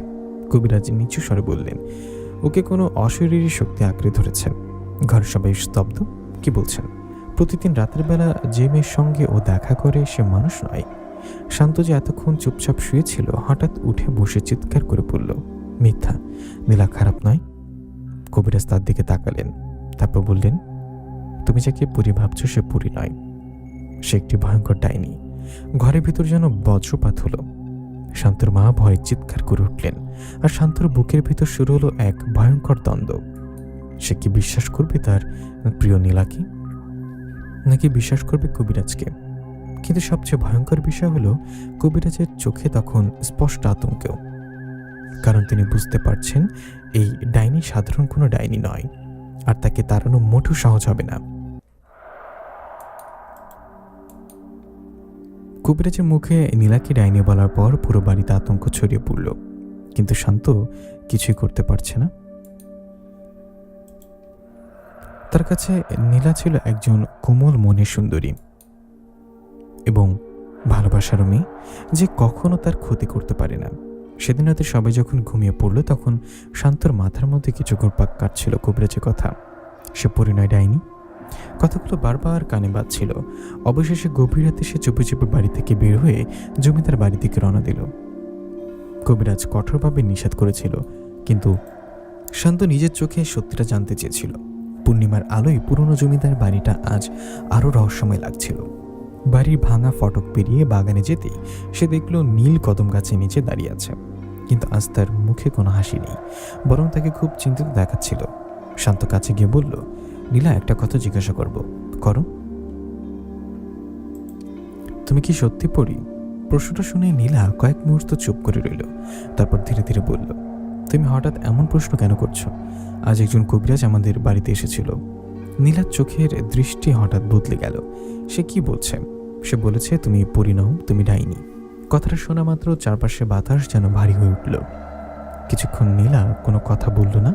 কবিরাজ নিচু স্বরে বললেন, ওকে কোনো অশরীরী শক্তি আঁকড়ে ধরেছে। ঘরের সবাই স্তব্ধ। কি বলছেন? প্রতিদিন রাতের বেলা যে মেয়ের সঙ্গে ও দেখা করে সে মানুষ নয়। শান্ত যে এতক্ষণ চুপচাপ শুয়েছিল হঠাৎ উঠে বসে চিৎকার করে পড়ল, মিথ্যা, নীলা খারাপ নয়। কবিরাজ তার দিকে তাকালেন, তারপর বললেন, তুমি যাকে পরি ভাবছ সে পরি নয়, সে একটি ভয়ঙ্কর ডাইনি। ঘরের ভিতর যেন বজ্রপাত হলো। শান্তর মা ভয়ে চিৎকার করে উঠলেন, আর শান্তর বুকের ভিতর শুরু হলো এক ভয়ঙ্কর দ্বন্দ্ব। সে কি বিশ্বাস করবে তার প্রিয় নীলাকে, নাকি বিশ্বাস করবে কবিরাজকে? কিন্তু সবচেয়ে ভয়ঙ্কর বিষয় হলো কবিরাজের চোখে তখন স্পষ্ট আতঙ্কেও, কারণ তিনি বুঝতে পারছেন এই ডাইনি সাধারণ কোনো ডাইনি নয়, আর তাকে তাড়ানো মোটেও সহজ হবে না। কবিরাজের মুখে নীলাকে ডাইনি বলার পর পুরো বাড়িতে আতঙ্ক ছড়িয়ে পড়ল, কিন্তু শান্ত কিছুই করতে পারছে না। তার কাছে নীলা ছিল একজন কোমল মনের সুন্দরী এবং ভালোবাসার মেয়ে, যে কখনো তার ক্ষতি করতে পারে না। সেদিন রাতে সবাই যখন ঘুমিয়ে পড়ল তখন শান্তর মাথার মধ্যে কিছু ঘুরপাক কাটছিল কবিরাজের কথা। সে পরিণয় ডাইনি, কথাগুলো বারবার কানে বাজছিল। অবশেষে গভীর রাতে সে চুপে চুপে বাড়ি থেকে বের হয়ে জমিদার বাড়ি থেকে রওনা দিল। কবিরাজ কঠোরভাবে নিষেধ করেছিল, কিন্তু শান্ত নিজের চোখে সত্যিটা জানতে চেয়েছিল। পূর্ণিমার আলোয় পুরনো জমিদার বাড়িটা আজ আরও রহস্যময় লাগছিল। বাড়ির ভাঙা ফটক পেরিয়ে বাগানে যেতেই সে দেখল নীল কদম গাছের নিচে দাঁড়িয়ে আছে, কিন্তু আজ তার মুখে কোনো হাসি নেই, বরং তাকে খুব চিন্তিত দেখাচ্ছিল। শান্ত কাছে গিয়ে বলল, নীলা, একটা কথা জিজ্ঞাসা করব, করো। তুমি কি সত্যি পড়ি? প্রশ্নটা শুনে নীলা কয়েক মুহূর্ত চুপ করে রইল, তারপর ধীরে ধীরে বলল, তুমি হঠাৎ এমন প্রশ্ন কেন করছো? আজ একজন কবিরাজ আমাদের বাড়িতে এসেছিল। নীলার চোখের দৃষ্টি হঠাৎ বদলে গেল। সে কি বলছে? সে বলেছে তুমি পরি নও, তুমি ডাইনি। কথাটা শোনা মাত্র চারপাশে বাতাস যেন ভারী হয়ে উঠল। কিছুক্ষণ নীলা কোনো কথা বলল না,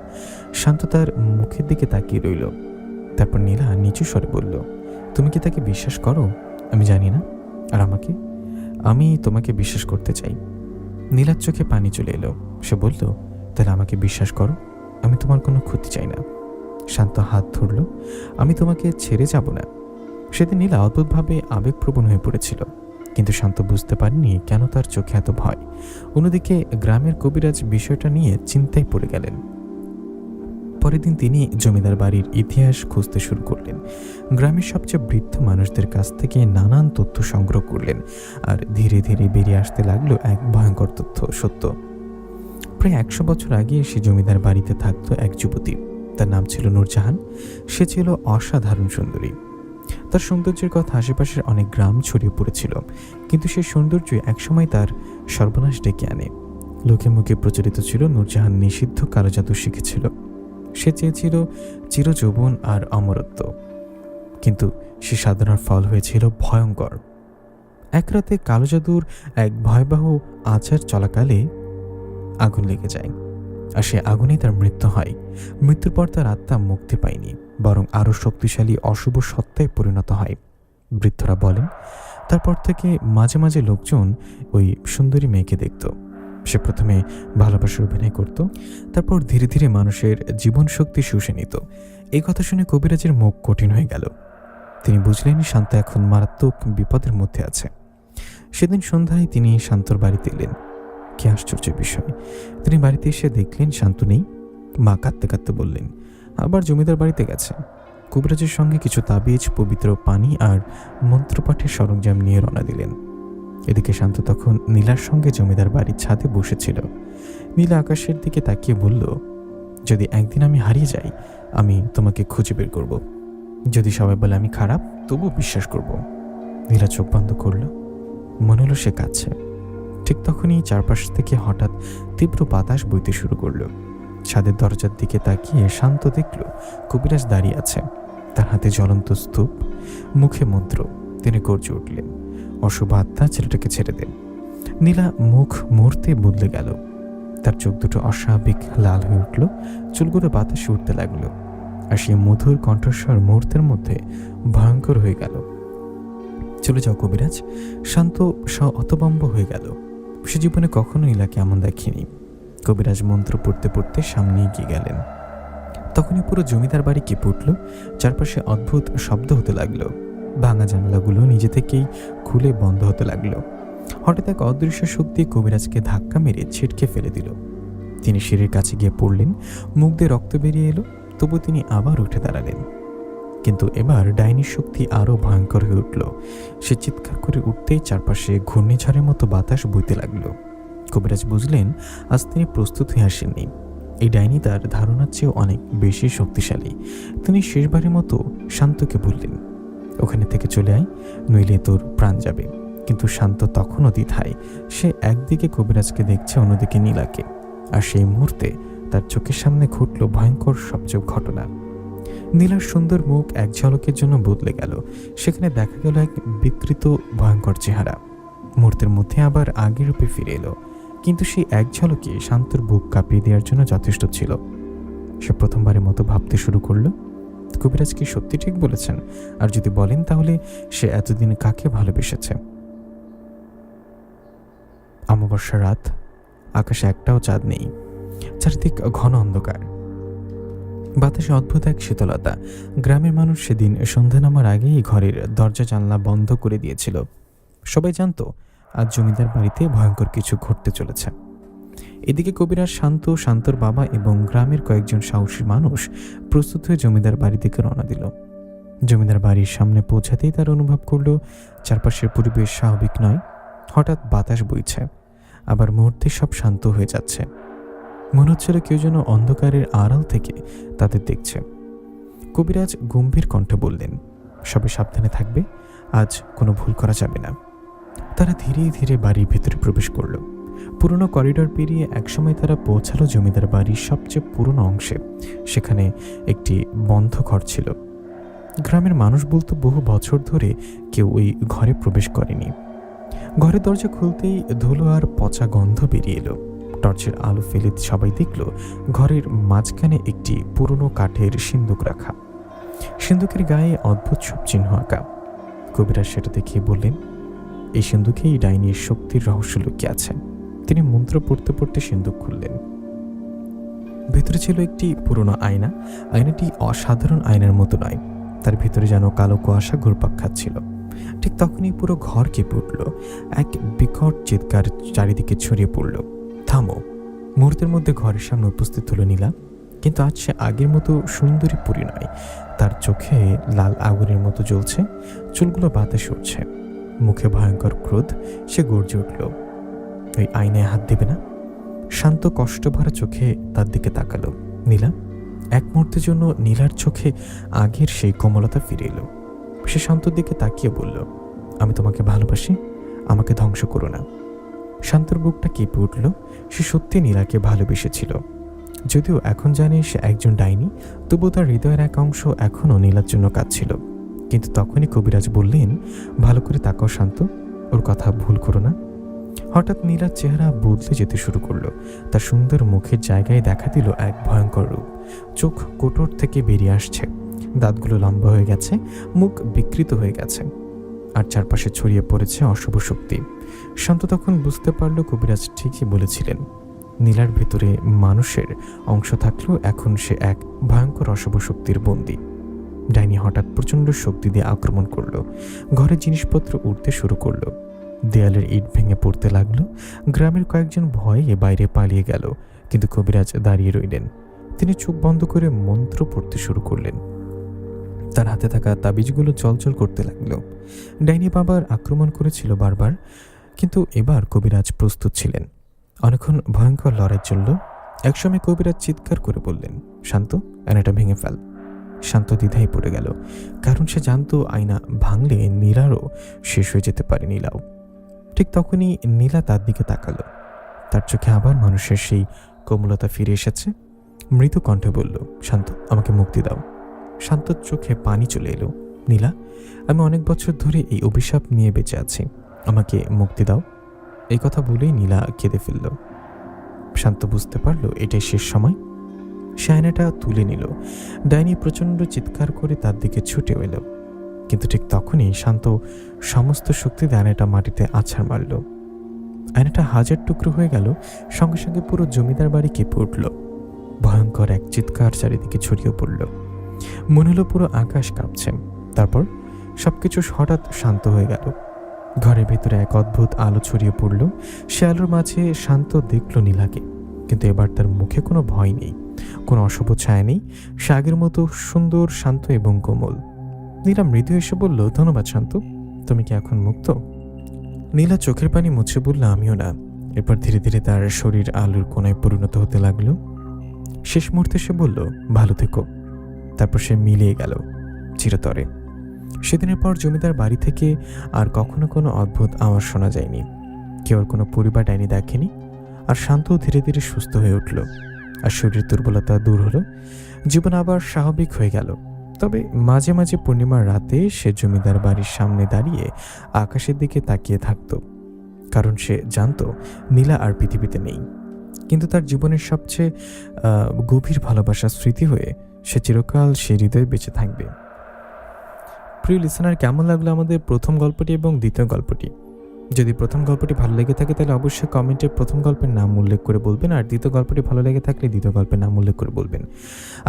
শান্ত তার মুখের দিকে তাকিয়ে রইল। তারপর নীলা নিচু স্বরে বলল, তুমি কি তাকে বিশ্বাস করো? আমি জানি না, আর আমি তোমাকে বিশ্বাস করতে চাই। নীলার চোখে পানি চলে এলো। সে বলল, তাহলে আমাকে বিশ্বাস করো, আমি তোমার কোনো ক্ষতি চাই না। শান্ত হাত ধরল, আমি তোমাকে ছেড়ে যাব না। সেদিন নীলা অদ্ভুতভাবে আবেগপ্রবণ হয়ে পড়েছিল, কিন্তু শান্ত বুঝতে পারেনি কেন তার চোখে এত ভয়। অন্যদিকে গ্রামের কবিরাজ বিষয়টা নিয়ে চিন্তায় পড়ে গেলেন। পরের দিন তিনি জমিদার বাড়ির ইতিহাস খুঁজতে শুরু করলেন। গ্রামের সবচেয়ে বৃদ্ধ মানুষদের কাছ থেকে নানান তথ্য সংগ্রহ করলেন, আর ধীরে ধীরে বেরিয়ে আসতে লাগলো এক ভয়ঙ্কর তথ্য সত্য। প্রায় 100 বছর আগে সে জমিদার বাড়িতে থাকতো এক যুবতী। তার নাম ছিল নূরজাহান। সে ছিল অসাধারণ সুন্দরী। তার সৌন্দর্যের কথা আশেপাশের অনেক গ্রাম ছড়িয়ে পড়েছিল, কিন্তু সেই সৌন্দর্য একসময় তার সর্বনাশ ডেকে আনে। লোকে মুখে প্রচলিত ছিল নূরজাহান নিষিদ্ধ কালো জাদু শিখেছিল। সে চেয়েছিল চিরযৌবন আর অমরত্ব, কিন্তু সে সাধনার ফল হয়েছিল ভয়ঙ্কর। এক রাতে কালো জাদুর এক ভয়াবহ আচার চলাকালে আগুন লেগে যায়, আর সে আগুনেই তার মৃত্যু হয়। মৃত্যুর পর তার আত্মা মুক্তি পায়নি, বরং আরও শক্তিশালী অশুভ সত্তায় পরিণত হয়। বৃদ্ধরা বলেন, তারপর থেকে মাঝে মাঝে লোকজন ওই সুন্দরী মেয়েকে দেখত। সে প্রথমে ভালোবাসার অভিনয় করত, তারপর ধীরে ধীরে মানুষের জীবন শক্তি শুষে নিত। এই কথা শুনে কবিরাজের মুখ কঠিন হয়ে গেল। তিনি বুঝলেন শান্ত এখন মারাত্মক বিপদের মধ্যে আছে। সেদিন সন্ধ্যায় তিনি শান্তর বাড়িতে এলেন। কি আশ্চর্য বিষয়! তিনি বাড়িতে এসে দেখলেন শান্ত নেই। মা কাঁদতে কাঁদতে বললেন, আবার জমিদার বাড়িতে গেছে। কবিরাজের সঙ্গে কিছু তাবিজ, পবিত্র পানি আর মন্ত্রপাঠের সরঞ্জাম নিয়ে রওনা দিলেন। এদিকে শান্ত তখন নীলার সঙ্গে জমিদার বাড়ির ছাদে বসেছিল। নীলা আকাশের দিকে তাকিয়ে বলল, যদি একদিন আমি হারিয়ে যাই, আমি তোমাকে খুঁজে বের করব। যদি সবাই বলে আমি খারাপ, তবু বিশ্বাস করব। নীলা চোখ বন্ধ করল, মনে হলো সে কাঁদছে। ঠিক তখনই চারপাশ থেকে হঠাৎ তীব্র বাতাস বইতে শুরু করলো। ছাদের দরজার দিকে তাকিয়ে শান্ত দেখল কবিরাজ দাঁড়িয়ে আছে, তার হাতে জ্বলন্ত স্তূপ, মুখে মন্ত্র। তিনি গর্জে উঠলেন, অশুভ আত্মা, ছেলেটাকে ছেড়ে দেন। নীলা মুখ মুহূর্তে বদলে গেল। তার চোখ দুটো অস্বাভাবিক লাল হয়ে উঠল, চুলগুলো বাতাসে উঠতে লাগলো, আর সেই মধুর কণ্ঠস্বর মুহূর্তের মধ্যে ভয়ঙ্কর হয়ে গেল। চলে যাও কবিরাজ। শান্ত হতভম্ব হয়ে গেল। সে জীবনে কখনো নীলাকে এমন দেখেনি। কবিরাজ মন্ত্র পড়তে পড়তে সামনে এগিয়ে গেলেন। তখনই পুরো জমিদার বাড়ি কেঁপে উঠল। চারপাশে অদ্ভুত শব্দ হতে লাগলো। ভাঙা জানলাগুলো নিজে থেকেই খুলে বন্ধ হতে লাগলো। হঠাৎ এক অদৃশ্য শক্তি কবিরাজকে ধাক্কা মেরে ছিটকে ফেলে দিল। তিনি সিঁড়ির কাছে গিয়ে পড়লেন। মুখ দিয়ে রক্ত বেরিয়ে এলো। তবু তিনি আবার উঠে দাঁড়ালেন। কিন্তু এবার ডাইনির শক্তি আরও ভয়ঙ্কর হয়ে উঠল। সে চিৎকার করে উঠতেই চারপাশে ঘূর্ণিঝড়ের মতো বাতাস বইতে লাগলো। কবিরাজ বুঝলেন আজ তিনি প্রস্তুত হয়ে আসেননি। এই ডাইনি তার ধারণার চেয়েও অনেক বেশি শক্তিশালী। তিনি শেষবারের মতো শান্তকে বললেন, ওখানে থেকে চলে আয়, নইলে তোর প্রাণ যাবে। কিন্তু শান্ত তখনও দ্বিধায়। সে একদিকে কবিরাজকে দেখছে, অন্যদিকে নীলাকে। আর সেই মুহূর্তে তার চোখের সামনে ঘটল ভয়ঙ্কর সবচেয়ে ঘটনা। নীলার সুন্দর মুখ এক ঝলকের জন্য বদলে গেল। সেখানে দেখা গেল এক বিকৃত ভয়ঙ্কর চেহারা। মুহূর্তের মধ্যে আবার আগের রূপে ফিরে এলো। কিন্তু সেই এক ঝলকে শান্তর বুক কাঁপিয়ে দেওয়ার জন্য যথেষ্ট ছিল। সে প্রথমবারের মতো ভাবতে শুরু করলো, কবিরাজ কি সত্যি ঠিক বলেছেন? আর যদি বলেন তাহলে সে এতদিন কাকে ভালোবেসেছে? অমাবস্যা রাত, আকাশে একটাও চাঁদ নেই, চারিদিক ঘন অন্ধকার, বাতাসে অদ্ভুত এক শীতলতা। গ্রামের মানুষ সেদিন সন্ধ্যা নামার আগেই ঘরের দরজা জানলা বন্ধ করে দিয়েছিল। সবাই জানতো আজ জমিদার বাড়িতে ভয়ঙ্কর কিছু ঘটতে চলেছে। এদিকে কবিরাজ শান্ত, শান্তর বাবা এবং গ্রামের কয়েকজন সাহসী মানুষ প্রস্তুত হয়ে জমিদার বাড়ি থেকে রওনা দিল। জমিদার বাড়ির সামনে পৌঁছাতেই তার অনুভব করলো চারপাশের পরিবেশ স্বাভাবিক নয়। হঠাৎ বাতাস বইছে, আবার মুহূর্তে সব শান্ত হয়ে যাচ্ছে। মনে হচ্ছিল কেউ যেন অন্ধকারের আড়াল থেকে তাদের দেখছে। কবিরাজ গম্ভীর কণ্ঠে বললেন, সবে সাবধানে থাকবে, আজ কোনো ভুল করা যাবে না। তারা ধীরে ধীরে বাড়ির ভেতরে প্রবেশ করল। পুরনো করিডোর পেরিয়ে একসময় তারা পৌঁছালো জমিদার বাড়ির সবচেয়ে পুরনো অংশে। সেখানে একটি বন্ধ ঘর ছিল। গ্রামের মানুষ বলতো বহু বছর ধরে কেউ ওই ঘরে প্রবেশ করেনি। ঘরের দরজা খুলতেই ধুলো আর পচা গন্ধ বেরিয়ে এলো। টর্চের আলো ফেলে সবাই দেখল ঘরের মাঝখানে একটি পুরনো কাঠের সিন্দুক রাখা। সিন্দুকের গায়ে অদ্ভুত সব চিহ্ন আঁকা। কবিরাজ সেটা দেখিয়ে বললেন, এই সিন্দুকেই ডাইনির শক্তির রহস্য লুকিয়ে আছে। তিনি মন্ত্র পড়তে পড়তে সিন্দুক খুললেন। ভেতরে ছিল একটি পুরনো আয়না। আয়নাটি অসাধারণ আয়নার মতো নয়, তার ভিতরে যেন কালো কুয়াশা ঘুরপাক খাচ্ছিল। ঠিক তখনই পুরো ঘর কেঁপে উঠল। এক বিকট চিৎকার চারিদিকে ছড়িয়ে পড়ল, থামো! মুহূর্তের মধ্যে ঘরের সামনে উপস্থিত হলো নীলা। কিন্তু আজ সে আগের মতো সুন্দরী পুরী নয়। তার চোখে লাল আগুনের মতো জ্বলছে, চুলগুলো বাতাসে উঠছে, মুখে ভয়ঙ্কর ক্রোধ। সে গর্জে উঠল, ওই আয়নায় হাত দেবে না! শান্ত কষ্ট ভরা চোখে তার দিকে তাকালো। নীলা! এক মুহূর্তের জন্য নীলার চোখে আগের সেই কোমলতা ফিরে এলো। সে শান্তর দিকে তাকিয়ে বলল, আমি তোমাকে ভালোবাসি, আমাকে ধ্বংস করো না। শান্তর বুকটা কেঁপে উঠল। সে সত্যি নীলাকে ভালোবেসেছিল। যদিও এখন জানে সে একজন ডাইনি, তবুও তার হৃদয়ের এক অংশ এখনও নীলার জন্য কাঁদছিল। কিন্তু তখনই কবিরাজ বললেন, ভালো করে তাকাও শান্ত, ওর কথা ভুল করো না। হঠাৎ নীলার চেহারা বদলে যেতে শুরু করলো। তার সুন্দর মুখের জায়গায় দেখা দিল এক ভয়ঙ্কর রূপ। চোখ কোটর থেকে বেরিয়ে আসছে, দাঁতগুলো লম্বা হয়ে গেছে, মুখ বিকৃত হয়ে গেছে, আর চারপাশে ছড়িয়ে পড়েছে অশুভ শক্তি। শান্ত তখন বুঝতে পারল কবিরাজ ঠিকই বলেছিলেন। নীলার ভেতরে মানুষের অংশ থাকলেও এখন সে এক ভয়ঙ্কর অশুভ শক্তির বন্দী। ডাইনি হঠাৎ প্রচণ্ড শক্তি দিয়ে আক্রমণ করলো। ঘরের জিনিসপত্র উঠতে শুরু করলো। দেয়ালের ইট ভেঙে পড়তে লাগলো। গ্রামের কয়েকজন ভয়ে বাইরে পালিয়ে গেল, কিন্তু কবিরাজ দাঁড়িয়ে রইলেন। তিনি চোখ বন্ধ করে মন্ত্র পড়তে শুরু করলেন। তার হাতে থাকা তাবিজগুলো চলচল করতে লাগলো। ডাইনি বাবার আক্রমণ করেছিল বারবার, কিন্তু এবার কবিরাজ প্রস্তুত ছিলেন। অনেকক্ষণ ভয়ঙ্কর লড়াই চলল। একসময় কবিরাজ চিৎকার করে বললেন, শান্ত, আয়নাটা ভেঙে ফেল। শান্ত দ্বিধায় পড়ে গেল, কারণ সে জানতো আয়না ভাঙলে নীলারও শেষ হয়ে যেতে পারে। নীলাও। ঠিক তখনই নীলা তার দিকে তাকালো। তার চোখে আবার মানুষের সেই কোমলতা ফিরে এসেছে। মৃদু কণ্ঠে বলল, শান্ত, আমাকে মুক্তি দাও। শান্তর চোখে পানি চলে এলো। নীলা, আমি অনেক বছর ধরে এই অভিশাপ নিয়ে বেঁচে আছি, আমাকে মুক্তি দাও। এই কথা বলেই নীলা কেঁদে ফেলল। শান্ত বুঝতে পারল এটাই শেষ সময়। সে আয়নাটা তুলে নিল। ডাইনি প্রচণ্ড চিৎকার করে তার দিকে ছুটে এলো, কিন্তু ঠিক তখনই শান্ত সমস্ত শক্তিতে আয়নাটা মাটিতে আছাড় মারল। আয়নাটা হাজার টুকরো হয়ে গেল। সঙ্গে সঙ্গে পুরো জমিদার বাড়ি কেঁপে উঠল। ভয়ঙ্কর এক চিৎকার চারিদিকে ছড়িয়ে পড়ল। মনে হলো পুরো আকাশ কাঁপছে। তারপর সবকিছু হঠাৎ শান্ত হয়ে গেল। ঘরের ভেতরে এক অদ্ভুত আলো ছড়িয়ে পড়ল। সে আলোর মাঝে শান্ত দেখল নীলাকে, কিন্তু এবার তার মুখে কোনো ভয় নেই, কোনো অশুভ ছায়া নেই। সে আগের মতো সুন্দর, শান্ত এবং কোমল। নীলা মৃদু এসে বলল, ধন্যবাদ শান্ত, তুমি কি এখন মুক্ত? নীলা চোখের পানি মুছে বলল, আমিও না। এরপর ধীরে ধীরে তার শরীর আলোর কোনায় পরিণত হতে লাগলো। শেষ মুহূর্তে সে বলল, ভালো থেকো। তারপর সে মিলিয়ে গেল চিরতরে। সেদিনের পর জমিদার বাড়ি থেকে আর কখনো কোনো অদ্ভুত আওয়াজ শোনা যায়নি। কেউ আর কোনো পরিবার ডাইনি দেখেনি। আর শান্ত ধীরে ধীরে সুস্থ হয়ে উঠল, আর শরীরের দুর্বলতা দূর হলো। জীবন আবার স্বাভাবিক হয়ে গেল। তবে মাঝে মাঝে পূর্ণিমার রাতে সে জমিদার বাড়ির সামনে দাঁড়িয়ে আকাশের দিকে তাকিয়ে থাকত, কারণ সে জানত নীলা আর পৃথিবীতে নেই। কিন্তু তার জীবনের সবচেয়ে গভীর ভালোবাসার স্মৃতি হয়ে সে চিরকাল সে হৃদয়ে বেঁচে থাকবে। প্রিয় লিসেনার, কেমন লাগলো আমাদের প্রথম গল্পটি এবং দ্বিতীয় গল্পটি? যদি প্রথম গল্পটি ভালো লেগে থাকে তাহলে অবশ্যই কমেন্টে প্রথম গল্পের নাম উল্লেখ করে বলবেন, আর দ্বিতীয় গল্পটি ভালো লেগে থাকলে দ্বিতীয় গল্পের নাম উল্লেখ করে বলবেন।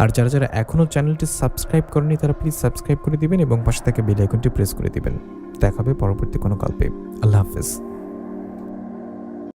আর যারা যারা এখনও চ্যানেলটি সাবস্ক্রাইব করেনি তারা প্লিজ সাবস্ক্রাইব করে দিবেন এবং পাশে থাকা বেল আইকনটি প্রেস করে দিবেন। দেখা হবে পরবর্তী কোনো গল্পে। আল্লাহ হাফেজ।